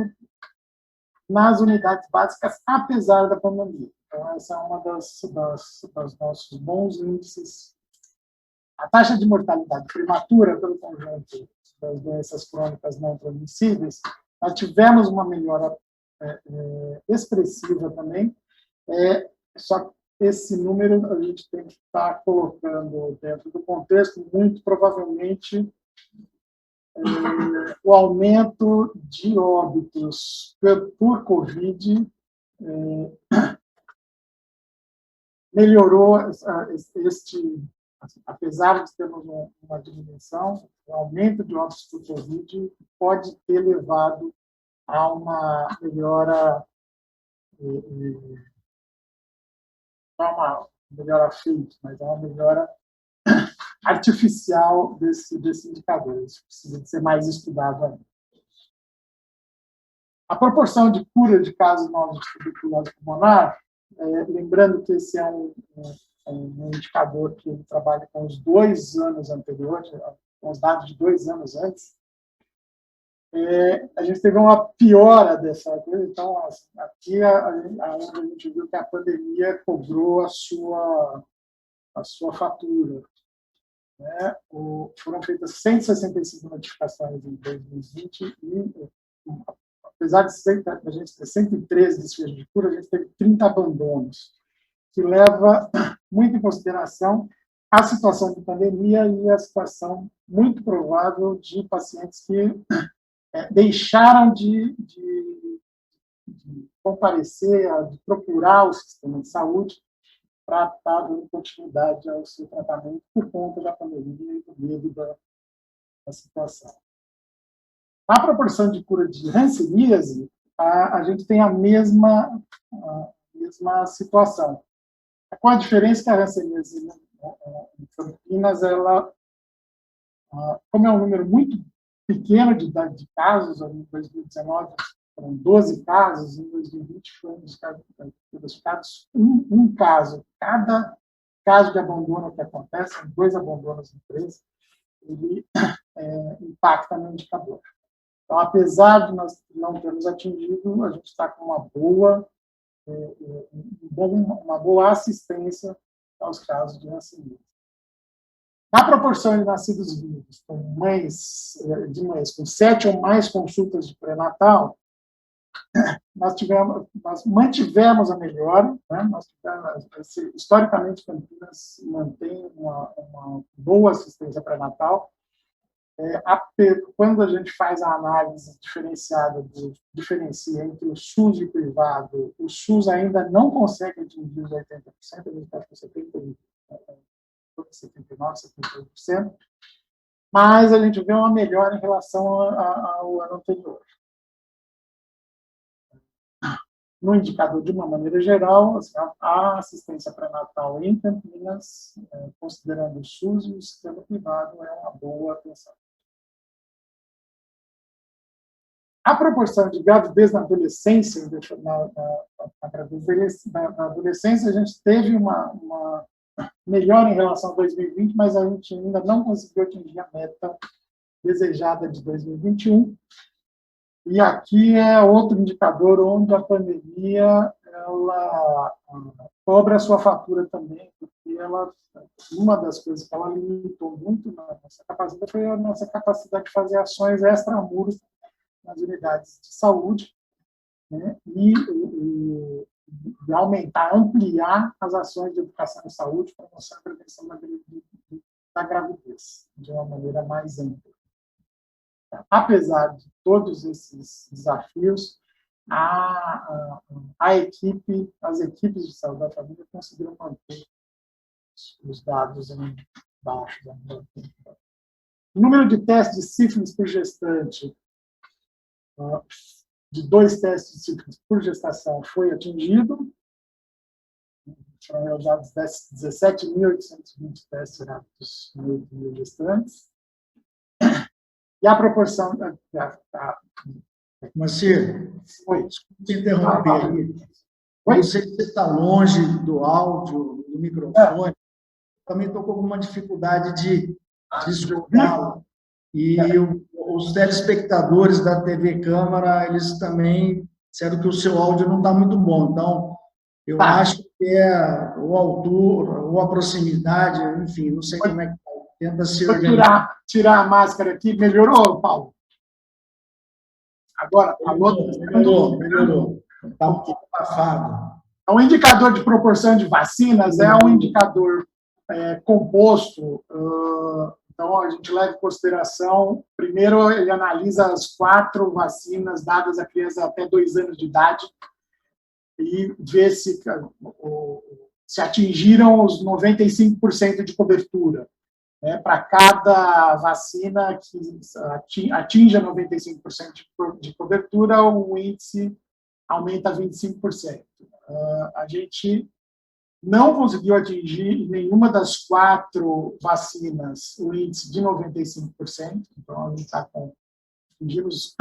nas unidades básicas, apesar da pandemia. Então, essa é uma dos nossos bons índices. A taxa de mortalidade prematura pelo conjunto das doenças crônicas não transmissíveis, nós tivemos uma melhora expressiva também, só que esse número a gente tem que estar colocando dentro do contexto, muito provavelmente, o aumento de óbitos por Covid melhorou apesar de termos uma diminuição, o aumento de óbitos por Covid pode ter levado a uma melhora, não é uma melhora feita, mas é uma melhora artificial desse indicador. Isso precisa de ser mais estudado ainda. A proporção de cura de casos novos de tuberculose pulmonar, lembrando que esse é um indicador que ele trabalha com os 2 anos anteriores, com os dados de 2 anos antes, a gente teve uma piora dessa coisa. Então, aqui a gente viu que a pandemia cobrou a sua fatura. Foram feitas 165 notificações em 2020 e, apesar de a gente ter 113 desfechos de cura, a gente teve 30 abandonos, que leva muito em consideração a situação de pandemia e a situação muito provável de pacientes que deixaram de comparecer, de procurar o sistema de saúde para estar dando continuidade ao seu tratamento por conta da pandemia e do medo da situação. Na proporção de cura de hanseníase, a gente tem a mesma situação. Com a diferença que a hanseníase em Campinas, ela, como é um número muito pequeno de casos, em 2019 foram 12 casos, em 2020 foram identificados um caso. Cada caso de abandono que acontece, são 2 abandonos em 3, ele impacta no indicador. Então, apesar de nós não termos atingido, a gente está com uma boa assistência aos casos de hanseníase. Na proporção de nascidos vivos de mães com 7 ou mais consultas de pré-natal, nós mantivemos a melhora, né? Historicamente, Campinas mantém uma boa assistência pré-natal. Quando a gente faz a análise diferenciada, diferencia entre o SUS e o privado, o SUS ainda não consegue atingir os 80%, a gente está com 79%, 78%, mas a gente vê uma melhora em relação ao ano anterior. No indicador, de uma maneira geral, a assistência pré-natal em Campinas, considerando o SUS e o sistema privado, é uma boa atenção. A proporção de gravidez na adolescência, na adolescência, a gente teve uma melhora em relação a 2020, mas a gente ainda não conseguiu atingir a meta desejada de 2021. E aqui é outro indicador onde a pandemia ela cobra a sua fatura também, porque uma das coisas que ela limitou muito na nossa capacidade foi a nossa capacidade de fazer ações extramuros nas unidades de saúde, né, e aumentar, ampliar as ações de educação em saúde, promoção e prevenção da gravidez, de uma maneira mais ampla. Apesar de todos esses desafios, as equipes de saúde da família conseguiram manter os dados em baixos. O número de testes de sífilis por gestante, de 2 testes de sífilis por gestação, foi atingido. Foram realizados 17.820 testes rápidos em 8.000 gestantes. E a proporção... Marcelo, Oi. desculpe te interromper aí. Não sei se você está longe do áudio, do microfone. Também estou com alguma dificuldade de escutá-lo. E os telespectadores da TV Câmara, eles também disseram que o seu áudio não está muito bom. Então, eu acho que é o altura, ou a proximidade, enfim, não sei como é que está. Tenta se organizar. Tirar a máscara aqui. Melhorou, Paulo? Agora, melhorou. Está um pouco abafado. O indicador de proporção de vacinas é um indicador composto. Então, a gente leva em consideração, primeiro, ele analisa as 4 vacinas dadas a crianças até 2 anos de idade e vê se atingiram os 95% de cobertura. Para cada vacina que atinja 95% de cobertura, o índice aumenta 25%. A gente não conseguiu atingir nenhuma das 4 vacinas o índice de 95%, então a gente está atingindo os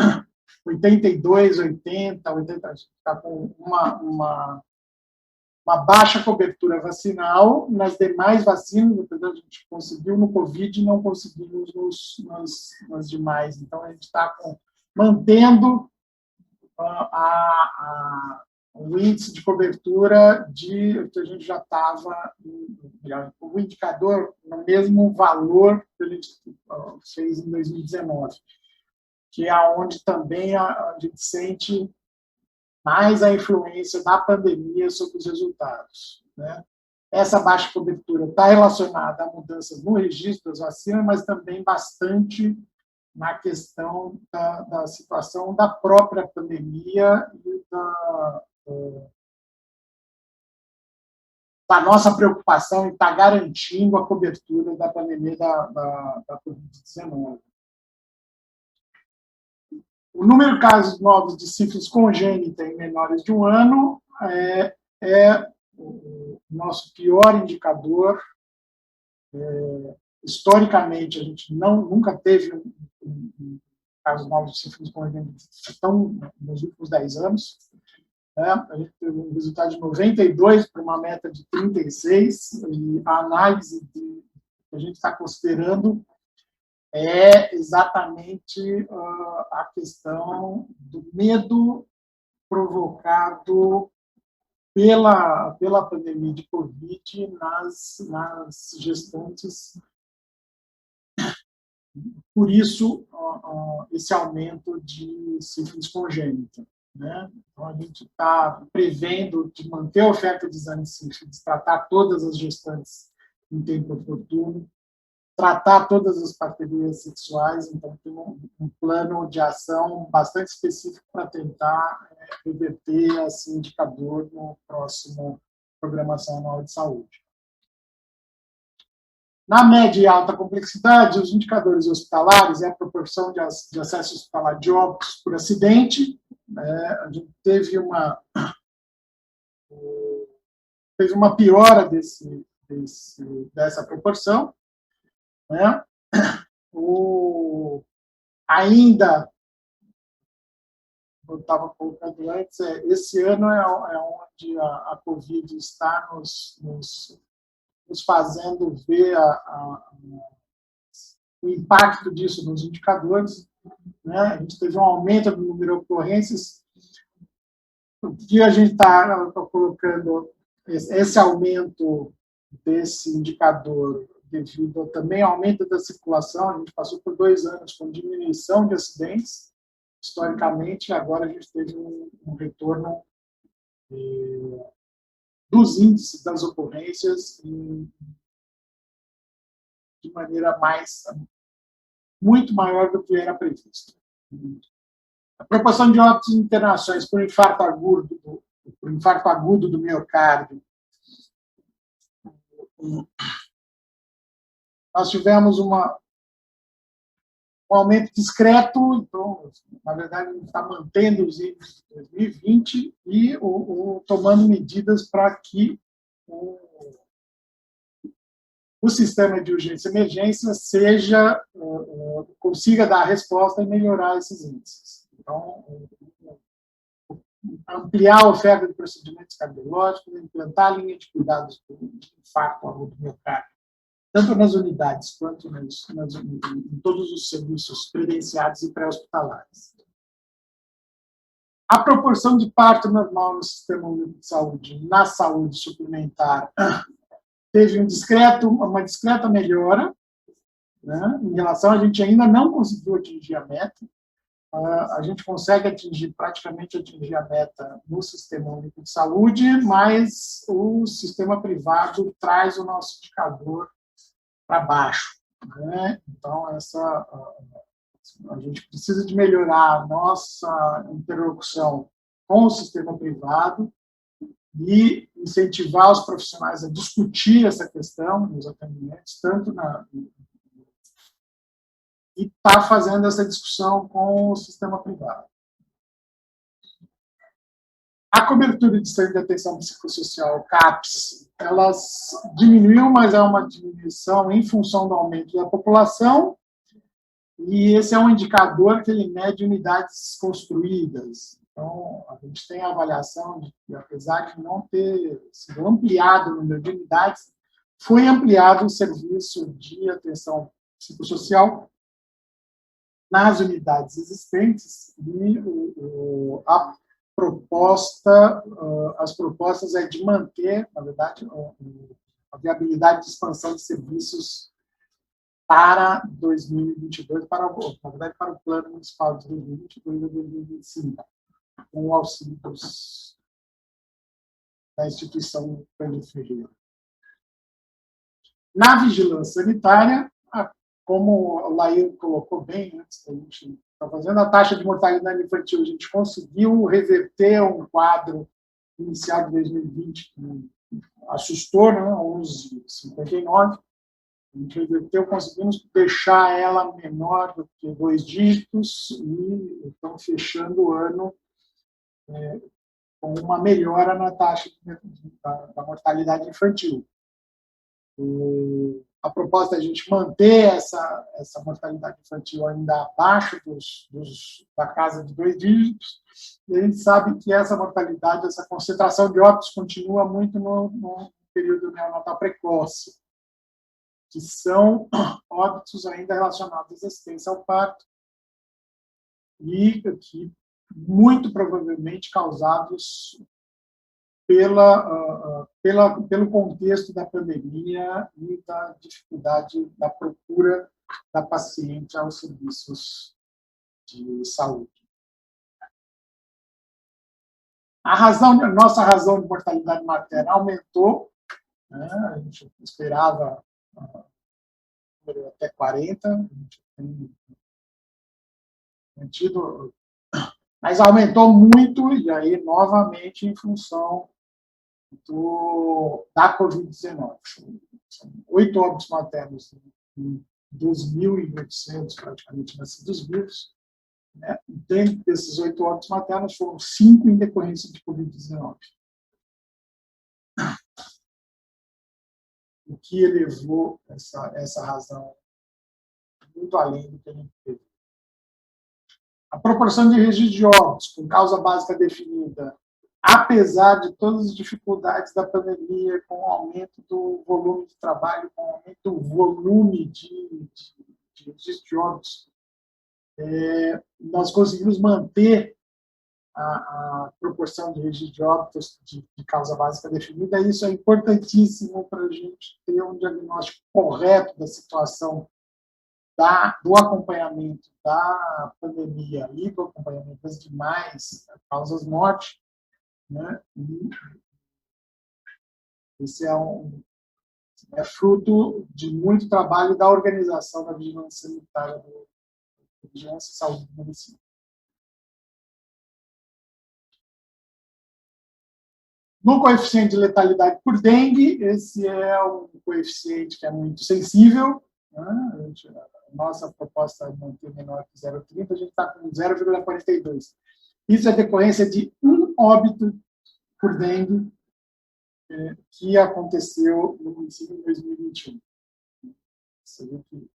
82, 80, a gente está com uma baixa cobertura vacinal nas demais vacinas, apesar de a gente conseguiu no Covid, não conseguimos nas demais. Então, a gente está mantendo o índice de cobertura que a gente já estava, o indicador no mesmo valor que a gente fez em 2019, que é onde também a gente sente mais a influência da pandemia sobre os resultados, né? Essa baixa cobertura está relacionada a mudanças no registro das vacinas, mas também bastante na questão da situação da própria pandemia e da nossa preocupação em estar garantindo a cobertura da pandemia da Covid-19. O número de casos novos de sífilis congênita em menores de 1 ano é o nosso pior indicador. Historicamente, a gente nunca teve um caso novo de sífilis congênita tão nos últimos 10 anos. A gente teve um resultado de 92 para uma meta de 36, e a análise que a gente está considerando é exatamente a questão do medo provocado pela pandemia de Covid nas gestantes. Por isso, esse aumento de sífilis congênita, né? Então, a gente está prevendo de manter a oferta de exame de sífilis, tratar todas as gestantes em tempo oportuno, tratar todas as parcerias sexuais. Então, tem um plano de ação bastante específico para tentar reverter esse indicador no próximo Programação Anual de Saúde. Na média e alta complexidade, os indicadores hospitalares é a proporção de acesso hospitalar de óbitos por acidente. A gente teve uma piora dessa proporção. Né? Ainda, eu estava colocando antes, esse ano é onde a Covid está nos fazendo ver o impacto disso nos indicadores. Né? A gente teve um aumento do número de ocorrências. O que a gente está colocando esse aumento desse indicador devido também ao aumento da circulação. A gente passou por 2 anos com diminuição de acidentes, historicamente, agora a gente teve um retorno dos índices das ocorrências de maneira muito maior do que era previsto. A proporção de óbitos e internações por infarto agudo do miocárdio, nós tivemos um aumento discreto. Então, na verdade, a gente está mantendo os índices de 2020 e tomando medidas para que o sistema de urgência e emergência consiga dar a resposta e melhorar esses índices. Então, ampliar a oferta de procedimentos cardiológicos, implantar a linha de cuidados de infarto agudo do miocárdio, tanto nas unidades quanto em todos os serviços credenciados e pré-hospitalares. A proporção de parto normal no Sistema Único de Saúde, na saúde suplementar, teve uma discreta melhora, né? Em relação, a gente ainda não conseguiu atingir a meta. A gente consegue praticamente atingir a meta no Sistema Único de Saúde, mas o sistema privado traz o nosso indicador para baixo, né? Então, a gente precisa de melhorar a nossa interlocução com o sistema privado e incentivar os profissionais a discutir essa questão nos atendimentos, e está fazendo essa discussão com o sistema privado. A cobertura de saúde de atenção psicossocial, CAPS, ela diminuiu, mas é uma diminuição em função do aumento da população, e esse é um indicador que ele mede unidades construídas. Então, a gente tem a avaliação de que, apesar de não ter sido ampliado o número de unidades, foi ampliado o serviço de atenção psicossocial nas unidades existentes, e as propostas é de manter, na verdade, a viabilidade de expansão de serviços para 2022, na verdade, para o Plano Municipal de 2022 a 2025, com o auxílio da instituição Pedro Ferreira. Na vigilância sanitária, como o Lair colocou bem antes, a gente está fazendo a taxa de mortalidade infantil, a gente conseguiu reverter um quadro inicial de 2020 que assustou, né, 11,59. A gente reverteu, conseguimos deixar ela menor do que 2 dígitos e estamos fechando o ano com uma melhora na taxa da mortalidade infantil. A proposta é a gente manter essa mortalidade infantil ainda abaixo da casa de 2 dígitos, e a gente sabe que essa mortalidade, essa concentração de óbitos continua muito no período neonatal precoce, que são óbitos ainda relacionados à assistência ao parto e que muito provavelmente causados pelo contexto da pandemia e da dificuldade da procura da paciente aos serviços de saúde. Nossa razão de mortalidade materna aumentou, né? A gente esperava até 40, a gente tem mantido, mas aumentou muito, e aí, novamente, em função da Covid-19. São 8 óbitos maternos em 2.800, praticamente, nascidos vivos. Né? Dentro desses 8 óbitos maternos, foram 5 em decorrência de Covid-19. O que elevou essa razão muito além do que a gente teve. A proporção de registro de óbitos com causa básica definida, apesar de todas as dificuldades da pandemia, com o aumento do volume de trabalho, com o aumento do volume de registro de óbitos, nós conseguimos manter a proporção de registro de óbitos de causa básica definida. Isso é importantíssimo para a gente ter um diagnóstico correto da situação do acompanhamento da pandemia e do acompanhamento das demais causas morte, né? E esse é fruto de muito trabalho da organização da vigilância sanitária, da vigilância e saúde do município. No coeficiente de letalidade por dengue, esse é um coeficiente que é muito sensível, né? A nossa proposta é manter menor que 0,30, a gente está com 0,42. Isso é decorrência de um óbito por dengue que aconteceu no município em 2021. Você vê que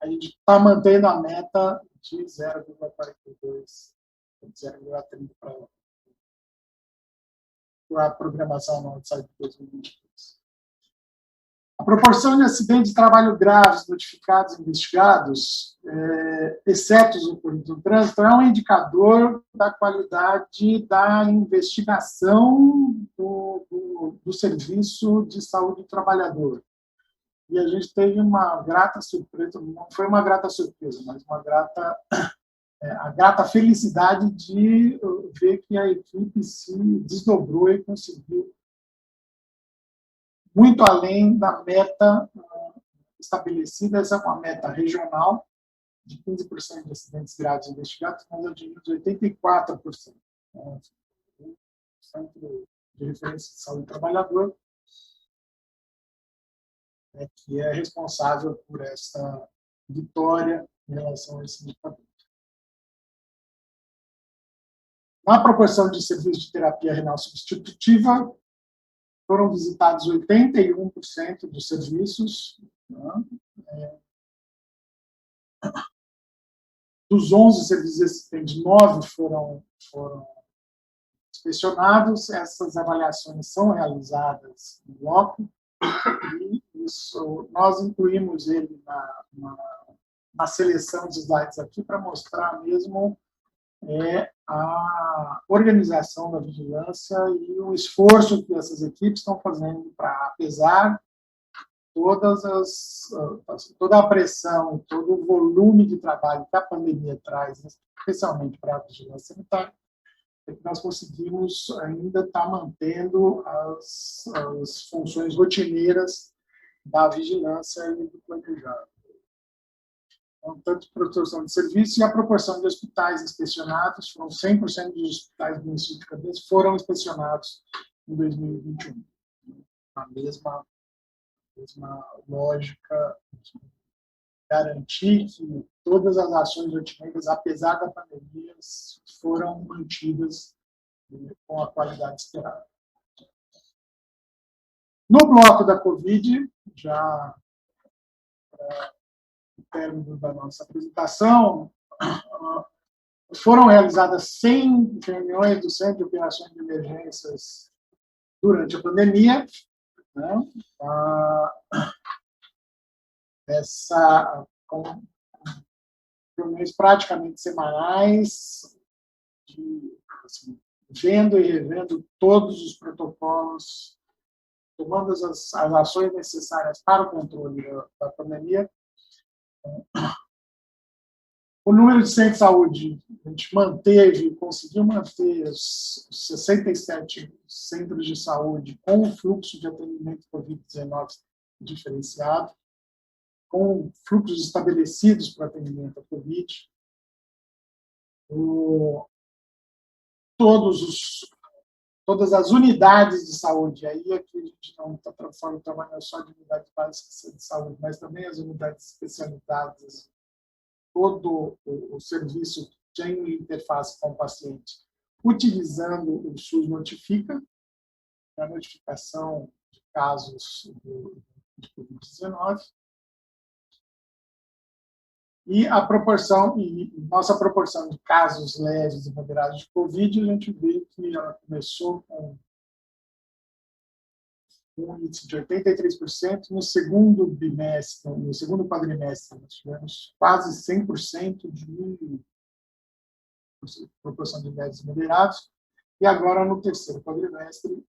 a gente está mantendo a meta de 0,42, 0,30 para a programação anual de saúde de 2022. A proporção de acidentes de trabalho graves notificados e investigados, exceto os ocorridos no trânsito, é um indicador da qualidade da investigação do serviço de saúde do trabalhador. E a gente teve uma grata surpresa, não foi uma grata surpresa, mas a grata felicidade de ver que a equipe se desdobrou e conseguiu muito além da meta estabelecida. Essa é uma meta regional de 15% de acidentes graves investigados, nós atingimos 84%. O Centro de Referência de Saúde do Trabalhador que é responsável por essa vitória em relação a esse indicador. Na proporção de serviços de terapia renal substitutiva, foram visitados 81% dos serviços. Né? Dos 11 serviços existentes, 9 foram inspecionados. Essas avaliações são realizadas no bloco. E isso, nós incluímos ele na seleção de slides aqui para mostrar mesmo a organização da vigilância e o esforço que essas equipes estão fazendo para, apesar toda a pressão, todo o volume de trabalho que a pandemia traz, especialmente para a vigilância sanitária, é que nós conseguimos ainda estar mantendo as funções rotineiras da vigilância e do planejado. Então, tanto a proporção de serviços e a proporção de hospitais inspecionados, foram 100% dos hospitais do município de Cabeça foram inspecionados em 2021. A mesma lógica de garantir que todas as ações rotineiras, apesar da pandemia, foram mantidas com a qualidade esperada. No bloco da Covid, já no término da nossa apresentação, foram realizadas 100 reuniões do Centro de Operações de Emergências durante a pandemia. Né? Com reuniões praticamente semanais, vendo e revendo todos os protocolos, tomando as ações necessárias para o controle da pandemia. O número de centros de saúde, a gente conseguiu manter os 67 centros de saúde com o fluxo de atendimento Covid-19 diferenciado, com fluxos estabelecidos para atendimento à Covid. Todas as unidades de saúde, aí aqui a gente não está trabalhando só de unidades básicas de saúde, mas também as unidades especializadas, todo o serviço que tem interface com o paciente, utilizando o SUS Notifica, a notificação de casos de Covid-19. E nossa proporção de casos leves e moderados de Covid, a gente vê que ela começou com um índice de 83%. No segundo quadrimestre, nós tivemos quase 100% proporção de leves e moderados, e agora, no terceiro quadrimestre,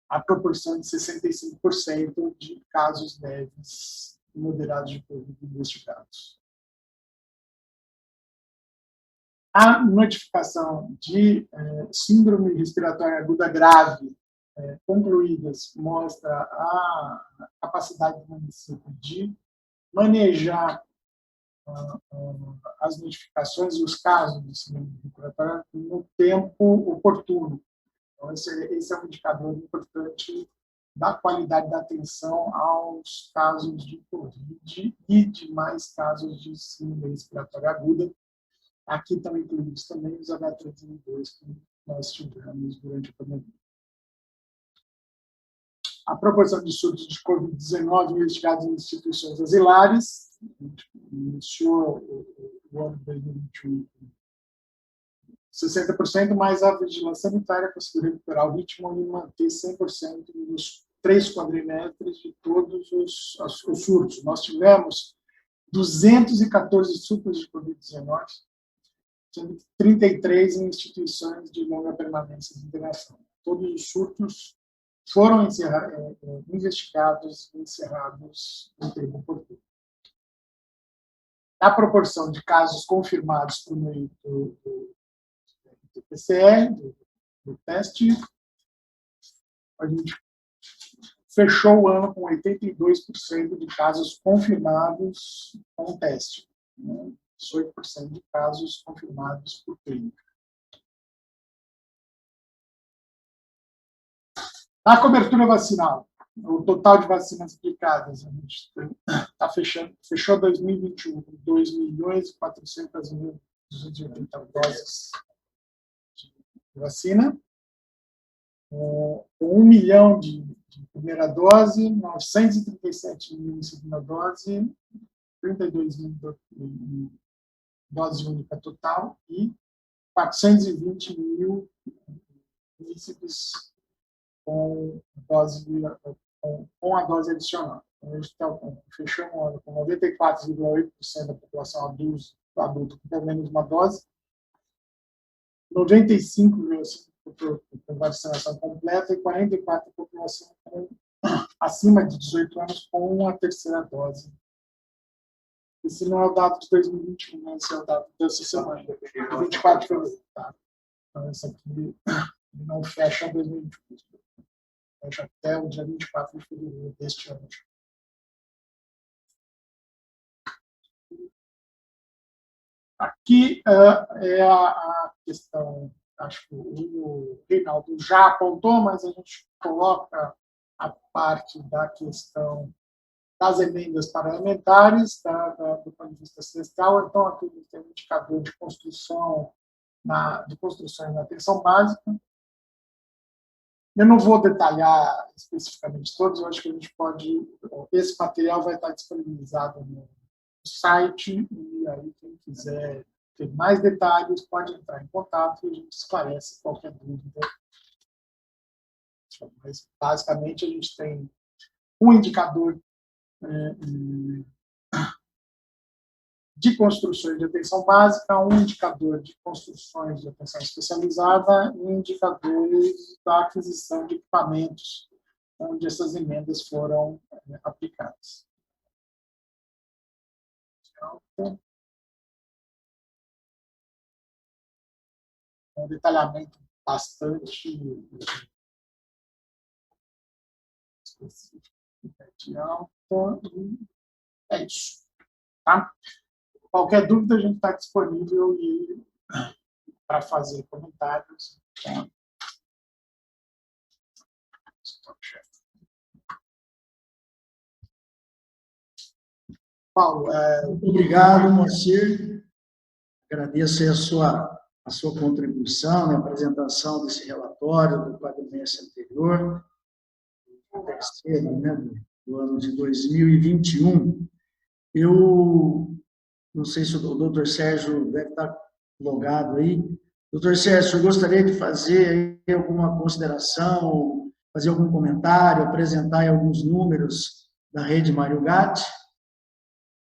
a proporção de 65% de casos leves e moderados de Covid investigados. A notificação de síndrome respiratória aguda grave concluídas mostra a capacidade do município de manejar as notificações e os casos de síndrome respiratória no tempo oportuno. Então, esse é um indicador importante da qualidade da atenção aos casos de Covid e de mais casos de síndrome respiratória aguda. Aqui estão incluídos também os H3N2 que nós tivemos durante a pandemia. A proporção de surtos de Covid-19 investigados em instituições asilares, a gente iniciou o ano de 2021 com 60%, mas a vigilância sanitária conseguiu recuperar o ritmo e manter 100% nos 3 quadrimestres de todos os surtos. Nós tivemos 214 surtos de Covid-19, sendo 33 em instituições de longa permanência de internação. Todos os surtos foram investigados e encerrados no tempo oportuno. A proporção de casos confirmados por meio do PCR, do teste, a gente fechou o ano com 82% de casos confirmados com o teste, 18% de casos confirmados por clínica. A cobertura vacinal, o total de vacinas aplicadas, a gente fechou 2021 com 2.400.280 doses de vacina, com 1 milhão de primeira dose, 937.000 em segunda dose, 32.000 dose única total e 420.000 munícipes com a dose adicional. Então, a gente fechou um ano com 94,8% da população adulta com pelo menos uma dose, 95,5% com vacinação completa e 44% da população acima de 18 anos com a terceira dose. Esse não é o dado de 2021, né? Esse é o dado dessa semana, 24 de fevereiro. Tá? Então, esse aqui não fecha 2021. Fecha até o dia 24 de fevereiro deste ano. Aqui é a questão, acho que o Reinaldo já apontou, mas a gente coloca a parte da questão das emendas parlamentares, do ponto de vista semestral. Então, aqui a gente tem um indicador de construção na atenção básica. Eu não vou detalhar especificamente todos, eu acho que a gente pode... Esse material vai estar disponibilizado no site, e aí quem quiser ter mais detalhes pode entrar em contato e a gente esclarece qualquer dúvida. Mas, basicamente, a gente tem um indicador de construções de atenção básica, um indicador de construções de atenção especializada e indicadores da aquisição de equipamentos onde essas emendas foram aplicadas. Então, um detalhamento bastante específico. É isso. Tá? Qualquer dúvida, a gente está disponível para fazer comentários. Então, Paulo, obrigado, Moacir. Agradeço a sua contribuição na apresentação desse relatório do quadrimestre anterior, o terceiro, né, do ano de 2021. Eu não sei se o doutor Sérgio deve estar logado aí. Doutor Sérgio, eu gostaria de fazer aí alguma consideração, fazer algum comentário, apresentar aí alguns números da rede Mário Gatti?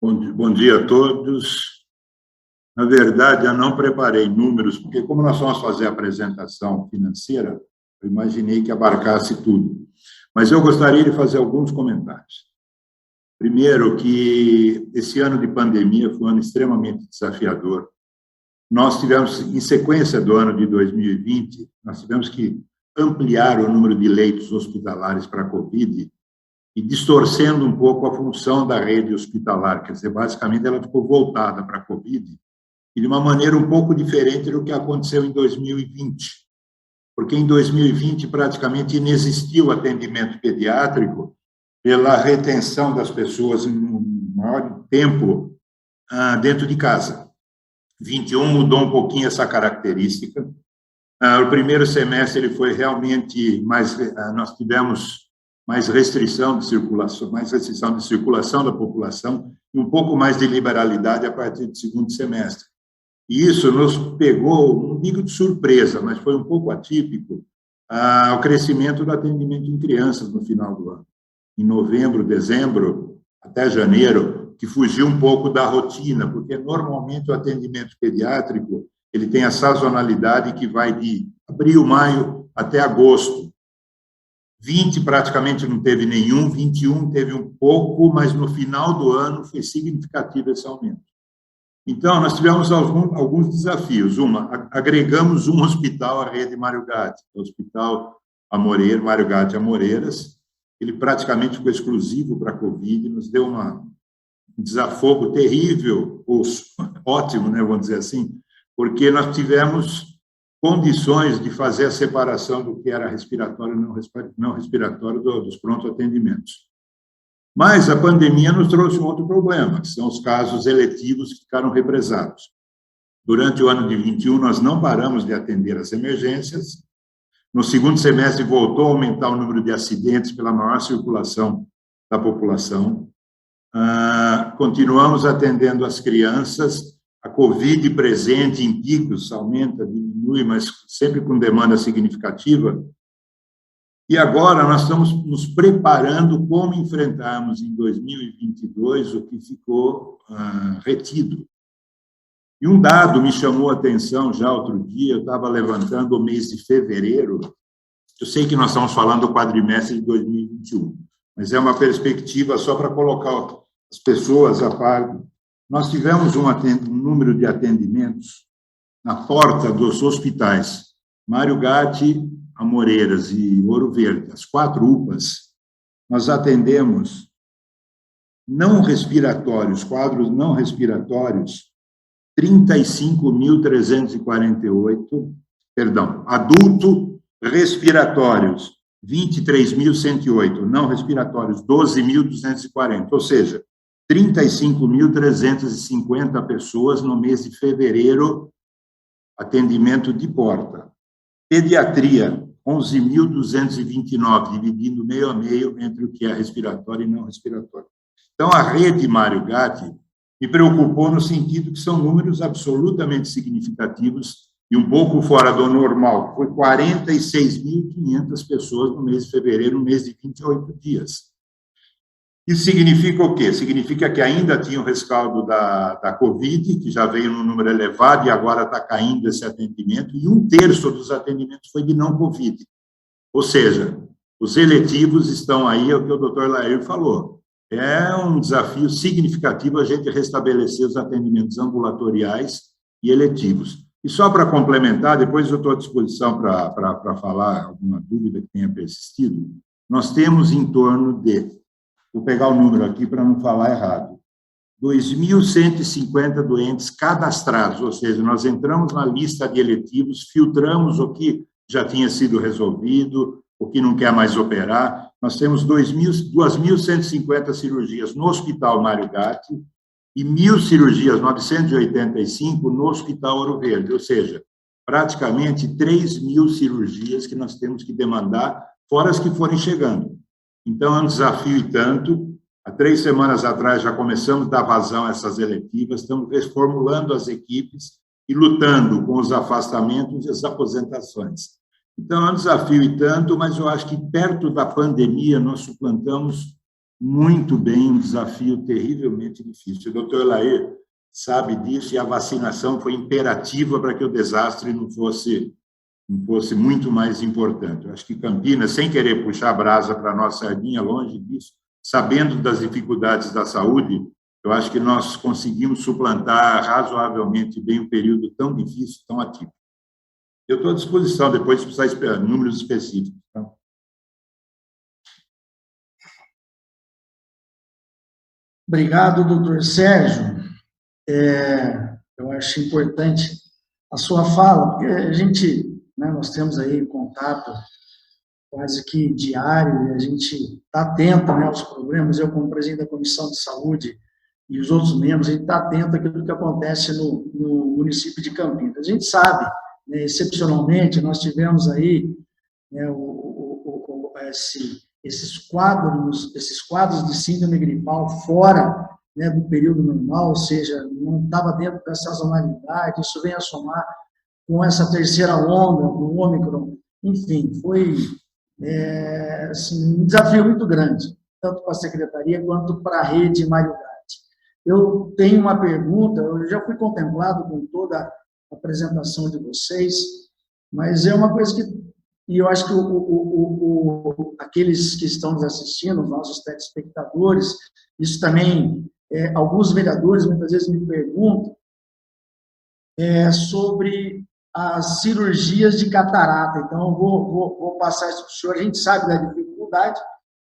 Bom dia a todos. Na verdade, eu não preparei números, porque como nós vamos fazer a apresentação financeira, eu imaginei que abarcasse tudo. Mas eu gostaria de fazer alguns comentários. Primeiro, que esse ano de pandemia foi um ano extremamente desafiador. Nós tivemos, em sequência do ano de 2020, nós tivemos que ampliar o número de leitos hospitalares para a Covid e distorcendo um pouco a função da rede hospitalar, quer dizer, basicamente ela ficou voltada para a Covid e de uma maneira um pouco diferente do que aconteceu em 2020, porque em 2020 praticamente inexistiu atendimento pediátrico pela retenção das pessoas em um maior tempo dentro de casa. 21 mudou um pouquinho essa característica. O primeiro semestre ele foi realmente mais, nós tivemos mais restrição de circulação da população e um pouco mais de liberalidade a partir do segundo semestre. E isso nos pegou, não digo de surpresa, mas foi um pouco atípico, o crescimento do atendimento em crianças no final do ano. Em novembro, dezembro, até janeiro, que fugiu um pouco da rotina, porque normalmente o atendimento pediátrico ele tem a sazonalidade que vai de abril, maio até agosto. 20 praticamente não teve nenhum, 21 teve um pouco, mas no final do ano foi significativo esse aumento. Então, nós tivemos alguns desafios. Agregamos um hospital à rede Mário Gatti, o Hospital Mário Gatti Amoreiras. Ele praticamente ficou exclusivo para a Covid, nos deu um desafogo terrível, ou ótimo, né, vamos dizer assim, porque nós tivemos condições de fazer a separação do que era respiratório e não respiratório dos pronto atendimentos. Mas a pandemia nos trouxe um outro problema, que são os casos eletivos que ficaram represados. Durante o ano de 21, nós não paramos de atender as emergências. No segundo semestre, voltou a aumentar o número de acidentes pela maior circulação da população. Continuamos atendendo as crianças. A Covid presente em picos aumenta, diminui, mas sempre com demanda significativa. E agora nós estamos nos preparando como enfrentarmos em 2022 o que ficou retido. E um dado me chamou a atenção já outro dia, eu estava levantando o mês de fevereiro. Eu sei que nós estamos falando do quadrimestre de 2021, mas é uma perspectiva só para colocar as pessoas a par. Nós tivemos um número de atendimentos na porta dos hospitais Mário Gatti, Amoreiras e Ouro Verde, as 4 UPAs. Nós atendemos não respiratórios, quadros não respiratórios, 35.348, adulto respiratórios, 23.108, não respiratórios, 12.240, ou seja, 35.350 pessoas no mês de fevereiro, atendimento de porta. Pediatria, 11.229, dividindo meio a meio entre o que é respiratório e não respiratório. Então, a rede Mário Gatti me preocupou no sentido que são números absolutamente significativos e um pouco fora do normal. Foi 46.500 pessoas no mês de fevereiro, no mês de 28 dias. Isso significa o quê? Significa que ainda tinha o rescaldo da Covid, que já veio num número elevado e agora está caindo esse atendimento, e 1/3 dos atendimentos foi de não Covid. Ou seja, os eletivos estão aí, é o que o doutor Lair falou. É um desafio significativo a gente restabelecer os atendimentos ambulatoriais e eletivos. E só para complementar, depois eu estou à disposição para falar alguma dúvida que tenha persistido, nós temos em torno de, vou pegar o número aqui para não falar errado, 2.150 doentes cadastrados, ou seja, nós entramos na lista de eletivos, filtramos o que já tinha sido resolvido, o que não quer mais operar. Nós temos 2.150 cirurgias no Hospital Mário Gatti e 1.000 cirurgias, 985, no Hospital Ouro Verde, ou seja, praticamente 3.000 cirurgias que nós temos que demandar, fora as que forem chegando. Então, é um desafio e tanto. Há 3 semanas atrás já começamos a dar vazão a essas eletivas, estamos reformulando as equipes e lutando com os afastamentos e as aposentações. Então, é um desafio e tanto, mas eu acho que perto da pandemia nós suplantamos muito bem um desafio terrivelmente difícil. O doutor Lair sabe disso, e a vacinação foi imperativa para que o desastre não fosse muito mais importante. Eu acho que Campinas, sem querer puxar a brasa para a nossa sardinha, longe disso, sabendo das dificuldades da saúde, eu acho que nós conseguimos suplantar razoavelmente bem um período tão difícil, tão atípico. Eu estou à disposição, depois, se precisar esperar números específicos. Tá? Obrigado, doutor Sérgio. Eu acho importante a sua fala, porque a gente, né, nós temos aí contato quase que diário, e a gente está atento, né, aos problemas. Eu, como presidente da Comissão de Saúde, e os outros membros, a gente está atento àquilo que acontece no município de Campinas. A gente sabe, né, excepcionalmente, nós tivemos aí, né, esses quadros de síndrome gripal fora, né, do período normal, ou seja, não estava dentro da sazonalidade. Isso vem a somar com essa terceira onda, do Ômicron. Enfim, foi assim, um desafio muito grande, tanto para a Secretaria quanto para a rede Mário Gatti. Eu tenho uma pergunta, eu já fui contemplado com toda a apresentação de vocês, mas é uma coisa que, e eu acho que aqueles que estão nos assistindo, os nossos telespectadores, isso também, alguns vereadores muitas vezes me perguntam, sobre as cirurgias de catarata. Então, eu vou passar isso para o senhor. A gente sabe da dificuldade,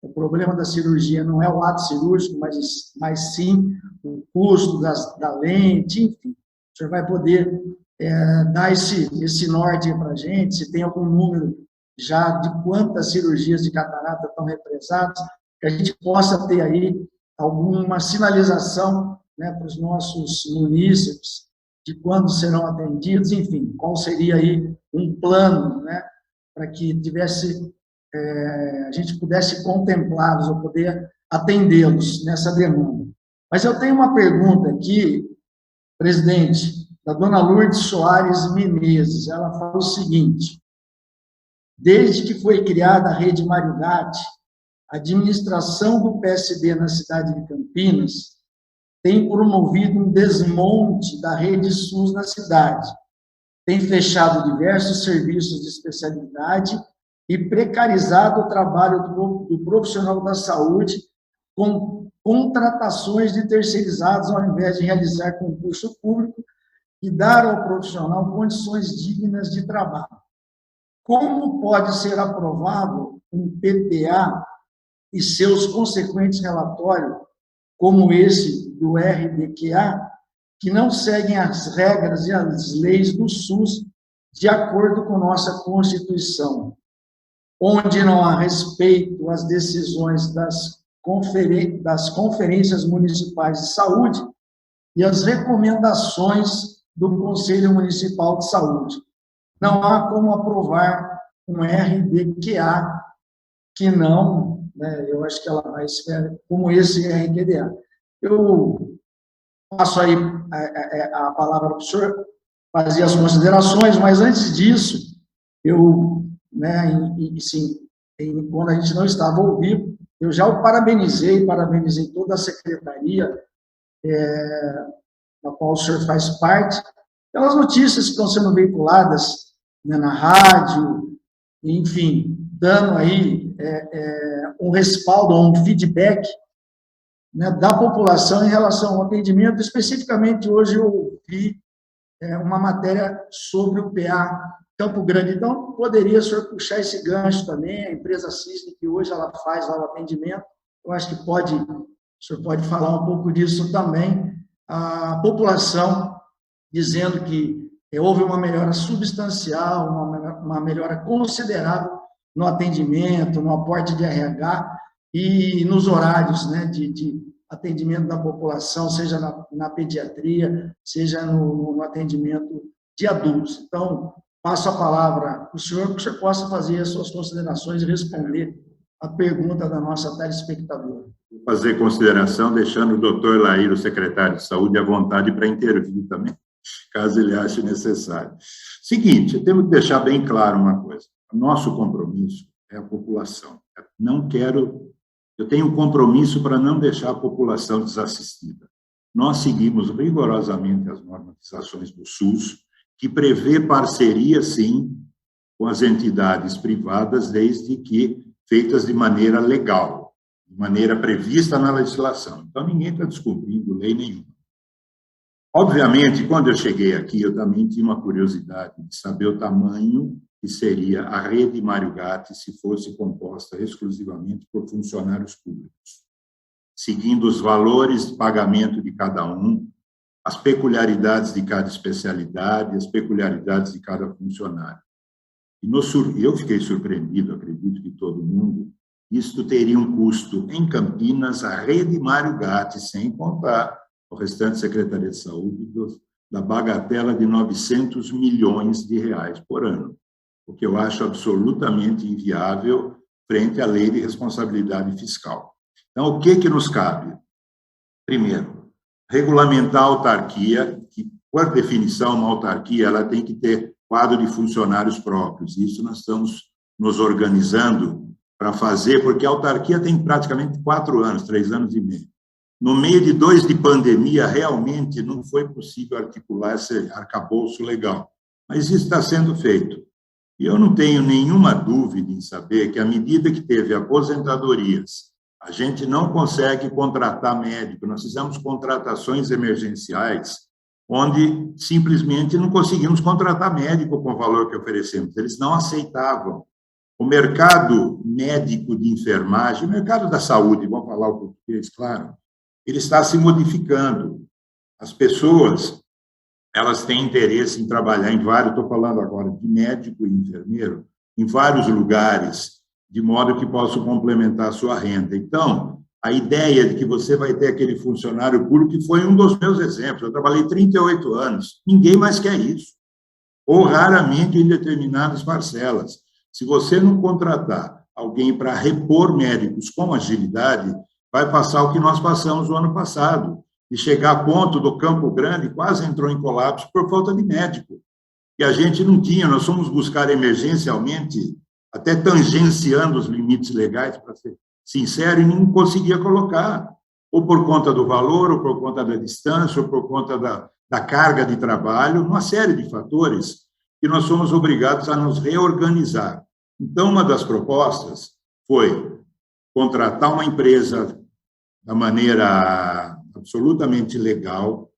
o problema da cirurgia não é o ato cirúrgico, mas sim o custo da lente, enfim. O senhor vai poder dar esse norte para a gente, se tem algum número já de quantas cirurgias de catarata estão represadas, que a gente possa ter aí alguma sinalização, né, para os nossos munícipes de quando serão atendidos, enfim, qual seria aí um plano, né, para que a gente pudesse contemplá-los ou poder atendê-los nessa demanda. Mas eu tenho uma pergunta aqui, presidente, da dona Lourdes Soares Menezes. Ela fala o seguinte: desde que foi criada a rede Mário Gatti, a administração do PSB na cidade de Campinas tem promovido um desmonte da rede SUS na cidade, tem fechado diversos serviços de especialidade e precarizado o trabalho do profissional da saúde com contratações de terceirizados, ao invés de realizar concurso público e dar ao profissional condições dignas de trabalho. Como pode ser aprovado um PPA e seus consequentes relatórios, como esse do RDQA, que não seguem as regras e as leis do SUS de acordo com nossa Constituição, onde não há respeito às decisões das conferências municipais de saúde e as recomendações do Conselho Municipal de Saúde. Não há como aprovar um RDQA que não, né, eu acho que ela vai esperar, como esse RQDA. Eu passo aí a palavra para o senhor fazer as considerações, mas antes disso, eu, né, quando a gente não estava ao vivo, eu já o parabenizei toda a secretaria, da qual o senhor faz parte, pelas notícias que estão sendo veiculadas, né, na rádio, enfim, dando aí um respaldo, um feedback, né, da população em relação ao atendimento. Especificamente, hoje eu ouvi uma matéria sobre o PA Campo Grande. Então, poderia o senhor puxar esse gancho também, a empresa Cisne, que hoje ela faz lá o atendimento. Eu acho que o senhor pode falar um pouco disso também. A população dizendo que houve uma melhora substancial, uma melhora considerável no atendimento, no aporte de RH e nos horários, né, de atendimento da população, seja na pediatria, seja no atendimento de adultos. Então, passo a palavra para o senhor, que o senhor possa fazer as suas considerações e responder a pergunta da nossa telespectadora. Vou fazer consideração, deixando o doutor Lair, o secretário de Saúde, à vontade para intervir também, caso ele ache necessário. Seguinte, eu tenho que deixar bem claro uma coisa. O nosso compromisso é a população. Eu tenho um compromisso para não deixar a população desassistida. Nós seguimos rigorosamente as normatizações do SUS, que prevê parceria, sim, com as entidades privadas, desde que feitas de maneira legal, de maneira prevista na legislação. Então, ninguém está descumprindo lei nenhuma. Obviamente, quando eu cheguei aqui, eu também tinha uma curiosidade de saber o tamanho que seria a rede Mário Gatti se fosse composta exclusivamente por funcionários públicos, seguindo os valores de pagamento de cada um, as peculiaridades de cada especialidade, as peculiaridades de cada funcionário. E eu fiquei surpreendido, acredito que todo mundo, isto teria um custo em Campinas, a rede Mário Gatti, sem contar o restante Secretaria de Saúde, da bagatela de 900 milhões de reais por ano, o que eu acho absolutamente inviável frente à lei de responsabilidade fiscal. Então, o que nos cabe? Primeiro, regulamentar a autarquia, que, por definição, uma autarquia ela tem que ter quadro de funcionários próprios. Isso nós estamos nos organizando para fazer, porque a autarquia tem praticamente 4 anos, 3 anos e meio. No meio de 2 de pandemia, realmente não foi possível articular esse arcabouço legal, mas isso está sendo feito. E eu não tenho nenhuma dúvida em saber que, à medida que teve aposentadorias, a gente não consegue contratar médico, nós fizemos contratações emergenciais, onde simplesmente não conseguimos contratar médico com o valor que oferecemos, eles não aceitavam. O mercado médico de enfermagem, o mercado da saúde, vamos falar o português, claro, ele está se modificando. As pessoas, elas têm interesse em trabalhar em vários, estou falando agora de médico e enfermeiro, em vários lugares, de modo que possam complementar a sua renda. Então, a ideia de que você vai ter aquele funcionário público, que foi um dos meus exemplos, eu trabalhei 38 anos, ninguém mais quer isso, ou raramente em determinadas parcelas. Se você não contratar alguém para repor médicos com agilidade, vai passar o que nós passamos no ano passado, de chegar a ponto do Campo Grande quase entrou em colapso por falta de médico, que a gente não tinha, nós fomos buscar emergencialmente, até tangenciando os limites legais, para ser sincero, e não conseguia colocar, ou por conta do valor, ou por conta da distância, ou por conta da carga de trabalho, uma série de fatores que nós somos obrigados a nos reorganizar. Então, uma das propostas foi contratar uma empresa da maneira absolutamente legal,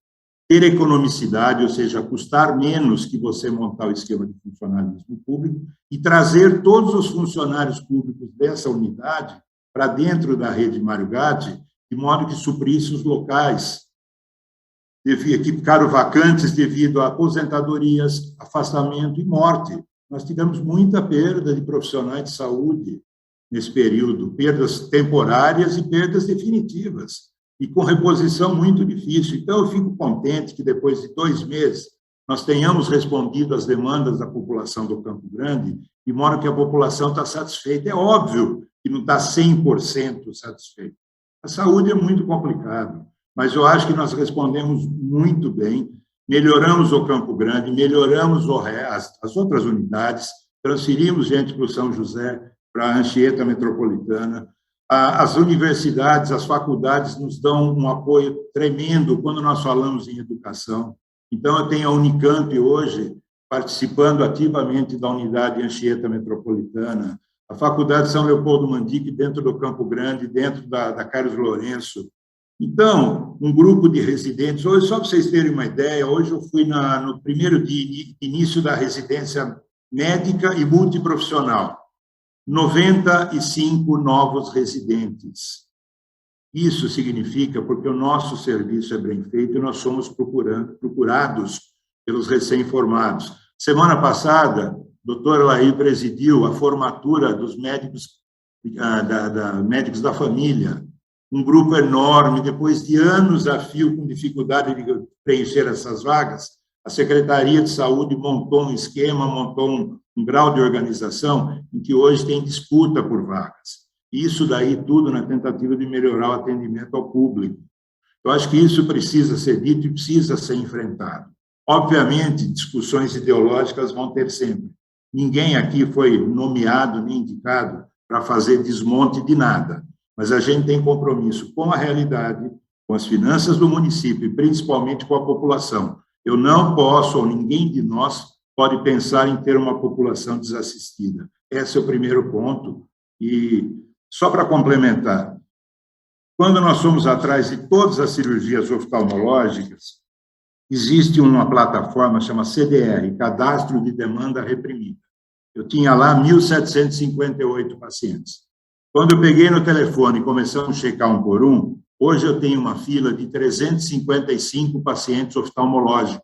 ter economicidade, ou seja, custar menos que você montar o esquema de funcionalismo público e trazer todos os funcionários públicos dessa unidade para dentro da rede Mário Gatti, de modo que suprisse os locais que ficaram vacantes devido a aposentadorias, afastamento e morte. Nós tivemos muita perda de profissionais de saúde nesse período, perdas temporárias e perdas definitivas, e com reposição muito difícil. Então, eu fico contente que, depois de 2 meses, nós tenhamos respondido às demandas da população do Campo Grande, de modo que a população está satisfeita. É óbvio que não está 100% satisfeita. A saúde é muito complicado, mas eu acho que nós respondemos muito bem, melhoramos o Campo Grande, melhoramos as outras unidades, transferimos gente para o São José, para a Anchieta Metropolitana. As universidades, as faculdades nos dão um apoio tremendo quando nós falamos em educação. Então, eu tenho a Unicamp hoje participando ativamente da unidade Anchieta Metropolitana, a Faculdade São Leopoldo Mandique dentro do Campo Grande, dentro da Carlos Lourenço. Então, um grupo de residentes, hoje, só para vocês terem uma ideia, hoje eu fui no primeiro dia de início da residência médica e multiprofissional, 95 novos residentes. Isso significa porque o nosso serviço é bem feito e nós somos procurados pelos recém-formados. Semana passada, o doutor Laí presidiu a formatura dos médicos, médicos da família, um grupo enorme, depois de anos a fio com dificuldade de preencher essas vagas, a Secretaria de Saúde montou um esquema, montou um grau de organização em que hoje tem disputa por vagas. Isso daí tudo na tentativa de melhorar o atendimento ao público. Eu acho que isso precisa ser dito e precisa ser enfrentado. Obviamente, discussões ideológicas vão ter sempre. Ninguém aqui foi nomeado nem indicado para fazer desmonte de nada. mas a gente tem compromisso com a realidade, com as finanças do município e principalmente com a população. Eu não posso, ou ninguém de nós pode pensar em ter uma população desassistida. Esse é o primeiro ponto. E só para complementar, quando nós fomos atrás de todas as cirurgias oftalmológicas, existe uma plataforma chamada CDR, Cadastro de Demanda Reprimida. Eu tinha lá 1.758 pacientes. Quando eu peguei no telefone e começamos a checar um por um, hoje eu tenho uma fila de 355 pacientes oftalmológicos.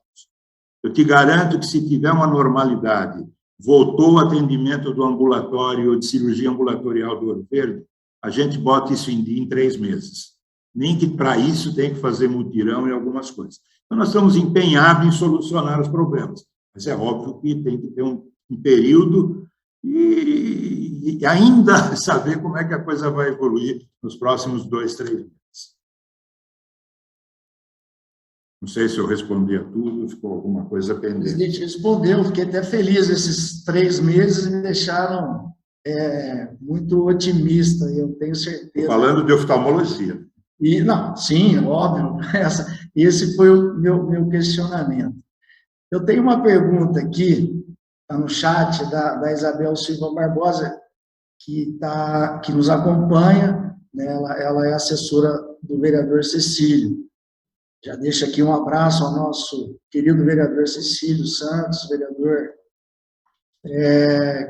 Eu te garanto que, se tiver uma normalidade, voltou o atendimento do ambulatório, de cirurgia ambulatorial do Ouro Verde, a gente bota isso em dia em 3 meses. Nem que para isso tem que fazer mutirão e algumas coisas. Então, nós estamos empenhados em solucionar os problemas. Mas é óbvio que tem que ter um período e ainda saber como é que a coisa vai evoluir nos próximos 2, 3 meses. Não sei se eu respondi a tudo, ficou alguma coisa pendente. O presidente respondeu, fiquei até feliz. Esses 3 meses me deixaram muito otimista, eu tenho certeza. Falando de oftalmologia. E, não, sim, óbvio. Esse foi o meu questionamento. Eu tenho uma pergunta aqui, está no chat, da Isabel Silva Barbosa, que nos acompanha, né? Ela é assessora do vereador Cecílio. Já deixo aqui um abraço ao nosso querido vereador Cecílio Santos, vereador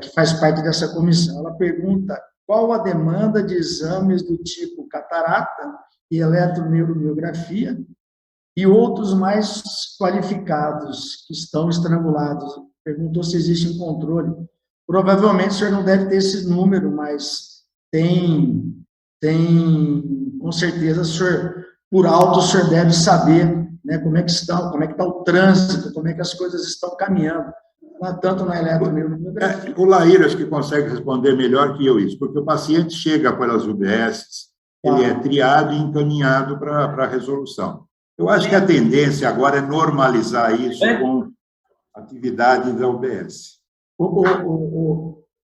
que faz parte dessa comissão. Ela pergunta qual a demanda de exames do tipo catarata e eletroneuromiografia e outros mais qualificados que estão estrangulados. Perguntou se existe um controle. Provavelmente o senhor não deve ter esse número, mas tem com certeza, o senhor, por alto, o senhor deve saber, né, como é que está o trânsito, como é que as coisas estão caminhando, tanto na eletroneuromiografia. O Laíra acho que consegue responder melhor que eu isso, porque o paciente chega pelas UBSs, ele é triado e encaminhado para a resolução. Eu acho que a tendência agora é normalizar isso com atividade da UBS.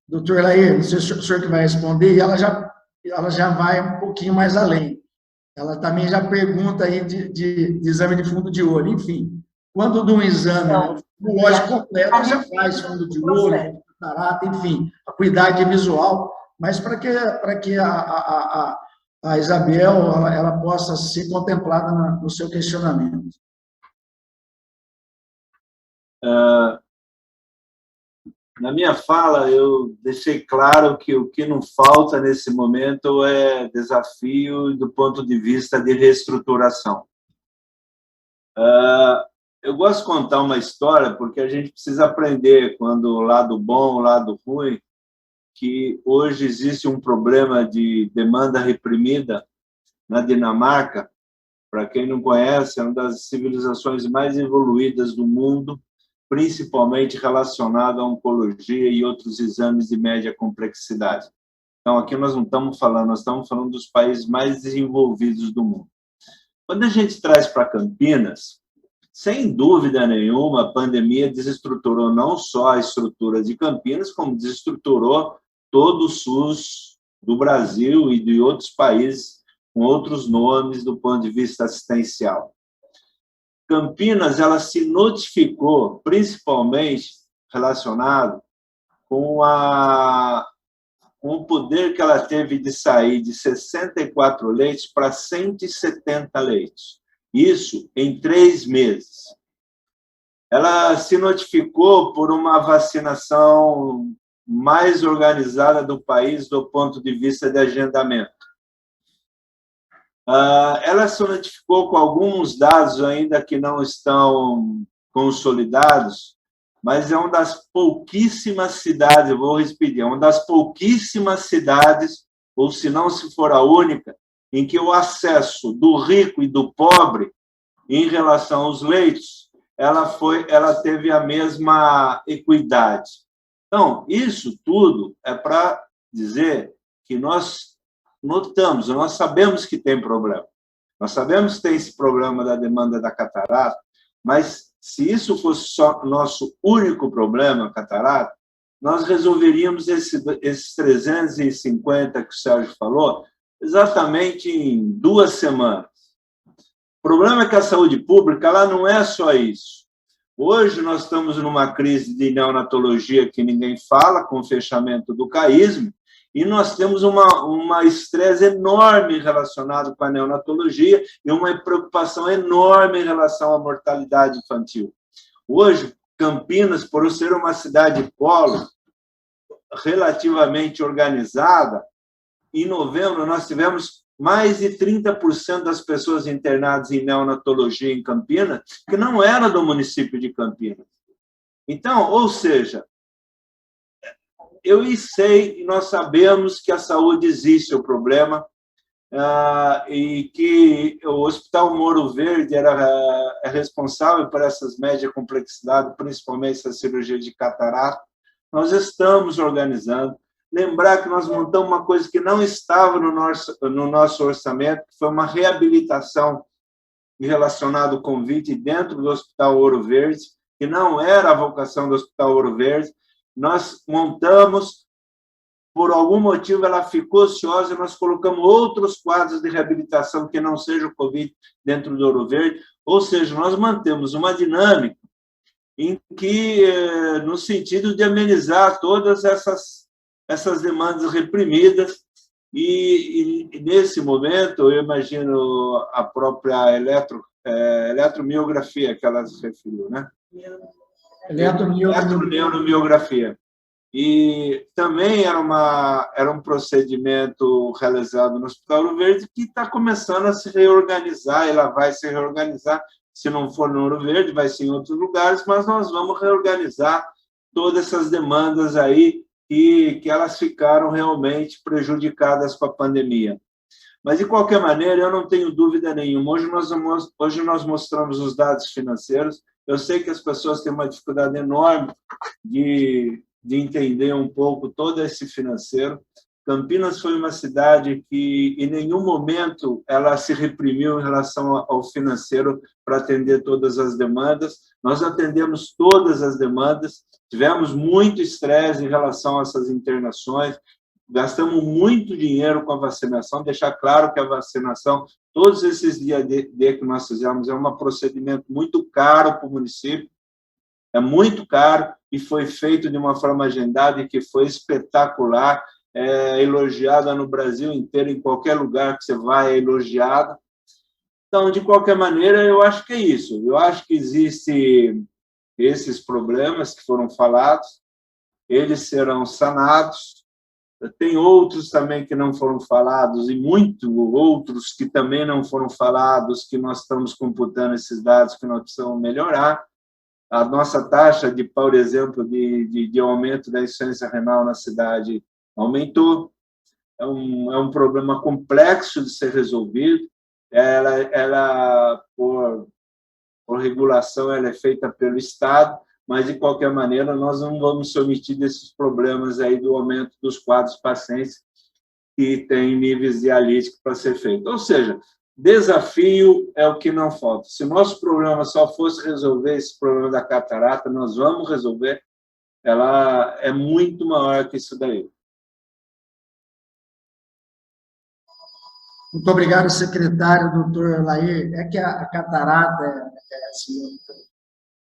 Doutor Laíra, não sei se o senhor que vai responder, e ela já vai um pouquinho mais além. Ela também já pergunta aí de exame de fundo de olho. Enfim, quando de um exame oftalmológico completo, já faz fundo de olho, catarata, enfim, a acuidade visual, mas para que a Isabel ela possa ser contemplada no seu questionamento. Na minha fala, eu deixei claro que o que não falta nesse momento é desafio do ponto de vista de reestruturação. Eu gosto de contar uma história porque a gente precisa aprender, quando o lado bom, o lado ruim, que hoje existe um problema de demanda reprimida na Dinamarca. Para quem não conhece, é uma das civilizações mais evoluídas do mundo, principalmente relacionado à oncologia e outros exames de média complexidade. Então, aqui nós não estamos falando, nós estamos falando dos países mais desenvolvidos do mundo. Quando a gente traz para Campinas, sem dúvida nenhuma, a pandemia desestruturou não só a estrutura de Campinas, como desestruturou todo o SUS do Brasil e de outros países com outros nomes do ponto de vista assistencial. Campinas, ela se notificou, principalmente relacionado com o poder que ela teve de sair de 64 leitos para 170 leitos. Isso em 3 meses. Ela se notificou por uma vacinação mais organizada do país do ponto de vista de agendamento. Ela se notificou com alguns dados ainda que não estão consolidados, mas é uma das pouquíssimas cidades, eu vou repetir, é uma das pouquíssimas cidades, ou se não se for a única, em que o acesso do rico e do pobre em relação aos leitos, ela teve a mesma equidade. Então, isso tudo é para dizer que nós notamos, nós sabemos que tem problema. Nós sabemos que tem esse problema da demanda da catarata, mas se isso fosse só nosso único problema, catarata, nós resolveríamos esses 350 que o Sérgio falou exatamente em 2 semanas. O problema é que a saúde pública ela não é só isso. Hoje nós estamos numa crise de neonatologia que ninguém fala, com o fechamento do CAISM, e nós temos uma estresse enorme relacionado com a neonatologia e uma preocupação enorme em relação à mortalidade infantil. Hoje, Campinas, por ser uma cidade polo relativamente organizada, em novembro nós tivemos mais de 30% das pessoas internadas em neonatologia em Campinas que não eram do município de Campinas. Então, ou seja, eu sei e nós sabemos que a saúde existe o problema e que o Hospital Moro Verde é responsável por essas médias complexidades, principalmente essa cirurgia de catarata. Nós estamos organizando. Lembrar que nós montamos uma coisa que não estava no nosso orçamento, que foi uma reabilitação relacionada ao Covid dentro do Hospital Ouro Verde, que não era a vocação do Hospital Ouro Verde. Nós montamos, por algum motivo ela ficou ociosa, e nós colocamos outros quadros de reabilitação que não seja o Covid dentro do Ouro Verde, ou seja, nós mantemos uma dinâmica em que, no sentido de amenizar todas essas demandas reprimidas, e nesse momento, eu imagino a própria eletromiografia que ela se referiu, né? Eletromiografia. E também era um procedimento realizado no Hospital Ouro Verde que está começando a se reorganizar, ela vai se reorganizar, se não for no Ouro Verde, vai ser em outros lugares, mas nós vamos reorganizar todas essas demandas aí que elas ficaram realmente prejudicadas com a pandemia. Mas, de qualquer maneira, eu não tenho dúvida nenhuma. Hoje nós mostramos os dados financeiros. Eu sei que as pessoas têm uma dificuldade enorme de entender um pouco todo esse financeiro. Campinas foi uma cidade que, em nenhum momento, ela se reprimiu em relação ao financeiro para atender todas as demandas. Nós atendemos todas as demandas, tivemos muito estresse em relação a essas internações, gastamos muito dinheiro com a vacinação, deixar claro que a vacinação, todos esses dias que nós fizemos, é um procedimento muito caro para o município, é muito caro e foi feito de uma forma agendada e que foi espetacular, é elogiada no Brasil inteiro, em qualquer lugar que você vai é elogiada. Então, de qualquer maneira, eu acho que é isso. Eu acho que existem esses problemas que foram falados, eles serão sanados. Tem outros também que não foram falados e muitos outros que também não foram falados, que nós estamos computando esses dados que nós precisamos melhorar. A nossa taxa, por exemplo, de aumento da insuficiência renal na cidade aumentou. É um problema complexo de ser resolvido. Ela por regulação, ela é feita pelo Estado, mas, de qualquer maneira, nós não vamos se omitir desses problemas aí do aumento dos quadros pacientes que têm níveis dialíticos para ser feito. Ou seja, desafio é o que não falta. Se o nosso problema só fosse resolver esse problema da catarata, nós vamos resolver. Ela é muito maior que isso daí. Muito obrigado, secretário, doutor Lair. É que a catarata, assim,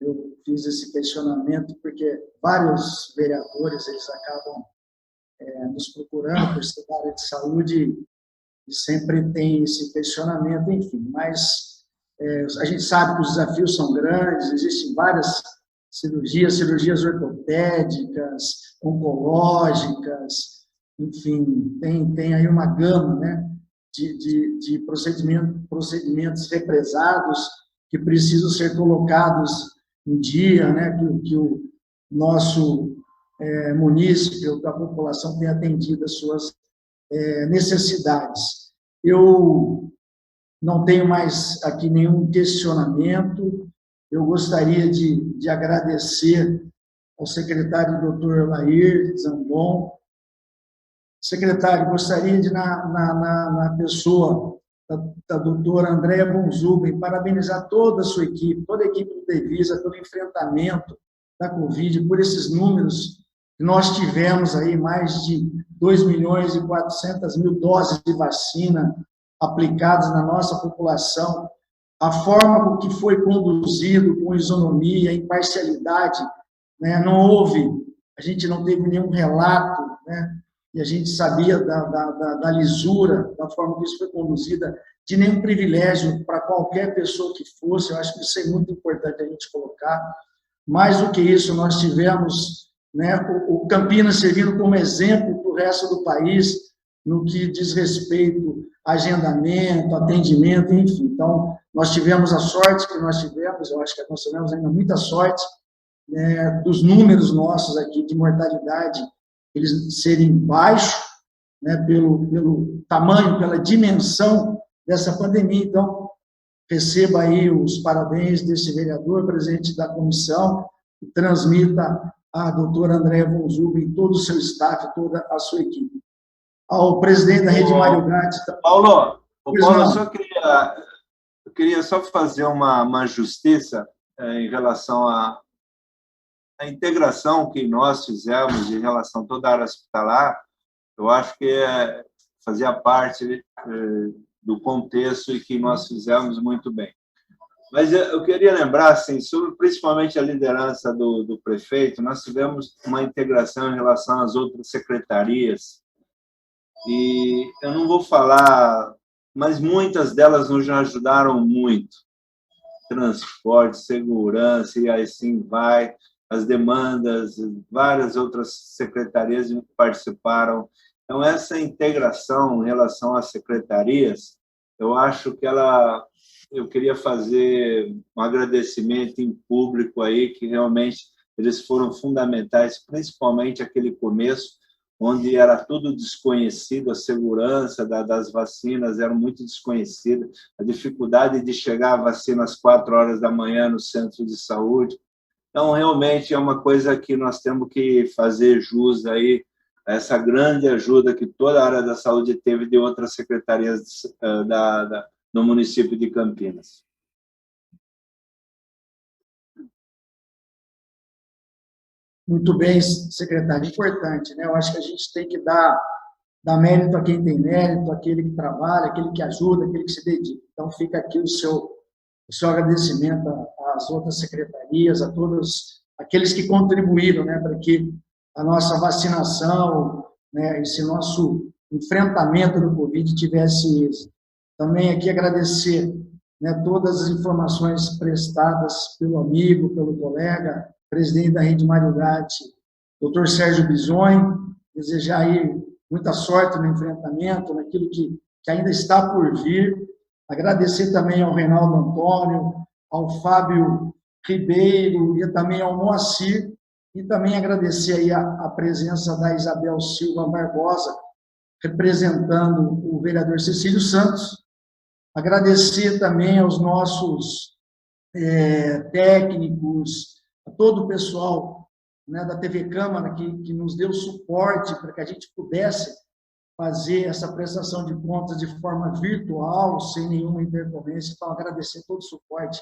eu fiz esse questionamento porque vários vereadores, eles acabam nos procurando por ser da área de saúde e sempre tem esse questionamento, enfim. Mas a gente sabe que os desafios são grandes, existem várias cirurgias ortopédicas, oncológicas, enfim, tem aí uma gama, né, de procedimentos represados que precisam ser colocados em dia, né, que o nosso município, a população tem atendido as suas necessidades. Eu não tenho mais aqui nenhum questionamento. Eu gostaria de agradecer ao secretário doutor Lair Zambon. Secretário, gostaria de, na pessoa da doutora Andréa Bonzuben, parabenizar toda a sua equipe, toda a equipe do Devisa, pelo enfrentamento da Covid, por esses números que nós tivemos aí, mais de 2.400.000 doses de vacina aplicadas na nossa população, a forma com que foi conduzido, com isonomia, imparcialidade, né? Não houve, a gente não teve nenhum relato, né? E a gente sabia da lisura, da forma que isso foi conduzida, de nenhum privilégio para qualquer pessoa que fosse. Eu acho que isso é muito importante a gente colocar. Mais do que isso, nós tivemos, né, o Campinas servindo como exemplo para o resto do país, no que diz respeito a agendamento, atendimento, enfim. Então, nós tivemos a sorte que nós tivemos, eu acho que nós tivemos ainda muita sorte, né, dos números nossos aqui de mortalidade, eles serem baixos, né, pelo tamanho, pela dimensão dessa pandemia. Então, receba aí os parabéns desse vereador, presidente da comissão, e transmita à doutora Andréa von Zuben, todo o seu staff, toda a sua equipe. Ao presidente da Rede Mário Gatti... Paulo, eu queria só fazer uma justiça em relação à integração que nós fizemos em relação a toda a área hospitalar. Eu acho que fazia parte do contexto e que nós fizemos muito bem. Mas eu queria lembrar, assim, sobre principalmente a liderança do prefeito, nós tivemos uma integração em relação às outras secretarias, e eu não vou falar, mas muitas delas nos ajudaram muito. Transporte, segurança, e assim vai, as demandas, várias outras secretarias participaram. Então, essa integração em relação às secretarias, eu acho que eu queria fazer um agradecimento em público aí, que realmente eles foram fundamentais, principalmente aquele começo, onde era tudo desconhecido, a segurança das vacinas era muito desconhecida, a dificuldade de chegar a vacina às 4 horas da manhã no centro de saúde. Então, realmente é uma coisa que nós temos que fazer jus aí, essa grande ajuda que toda a área da saúde teve de outras secretarias no município de Campinas. Muito bem, secretário. Importante, né? Eu acho que a gente tem que dar mérito a quem tem mérito, aquele que trabalha, aquele que ajuda, aquele que se dedica. Então, fica aqui o seu agradecimento às outras secretarias, a todos aqueles que contribuíram, né, para que a nossa vacinação, né, esse nosso enfrentamento do Covid tivesse êxito. Também aqui agradecer, né, todas as informações prestadas pelo amigo, pelo colega, presidente da Rede Mário Gatti, doutor Sérgio Bisonho, desejar aí muita sorte no enfrentamento, naquilo que ainda está por vir. Agradecer também ao Reinaldo Antônio, ao Fábio Ribeiro e também ao Moacir, e também agradecer aí a presença da Isabel Silva Barbosa, representando o vereador Cecílio Santos. Agradecer também aos nossos técnicos, a todo o pessoal, né, da TV Câmara, que nos deu suporte para que a gente pudesse fazer essa prestação de contas de forma virtual, sem nenhuma intercorrência. Então, agradecer todo o suporte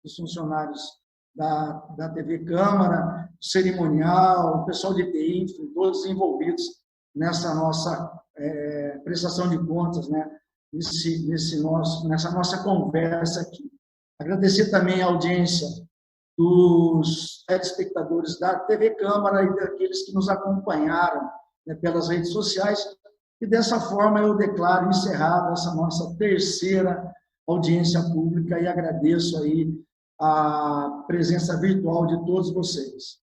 dos funcionários da TV Câmara, do cerimonial, o pessoal de TI, enfim, todos envolvidos nessa nossa prestação de contas, né, nessa nossa conversa aqui. Agradecer também a audiência dos telespectadores da TV Câmara e daqueles que nos acompanharam, né, pelas redes sociais. E dessa forma eu declaro encerrada essa nossa terceira audiência pública e agradeço aí a presença virtual de todos vocês.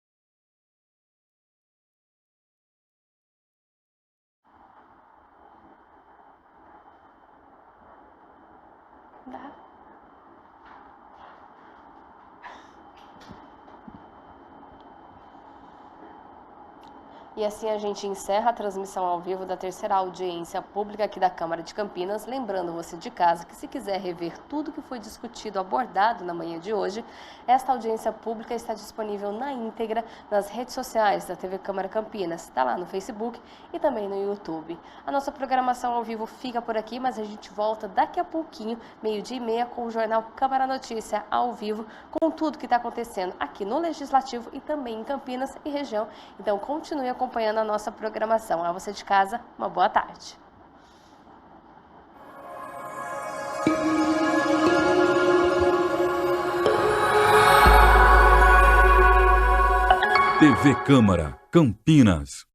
E assim a gente encerra a transmissão ao vivo da terceira audiência pública aqui da Câmara de Campinas. Lembrando você de casa que, se quiser rever tudo que foi discutido, abordado na manhã de hoje, esta audiência pública está disponível na íntegra nas redes sociais da TV Câmara Campinas. Está lá no Facebook e também no YouTube. A nossa programação ao vivo fica por aqui, mas a gente volta daqui a pouquinho, 12h30, com o Jornal Câmara Notícia ao vivo, com tudo que está acontecendo aqui no Legislativo e também em Campinas e região. Então, continue acompanhando acompanhando a nossa programação. A você de casa, uma boa tarde. TV Câmara, Campinas.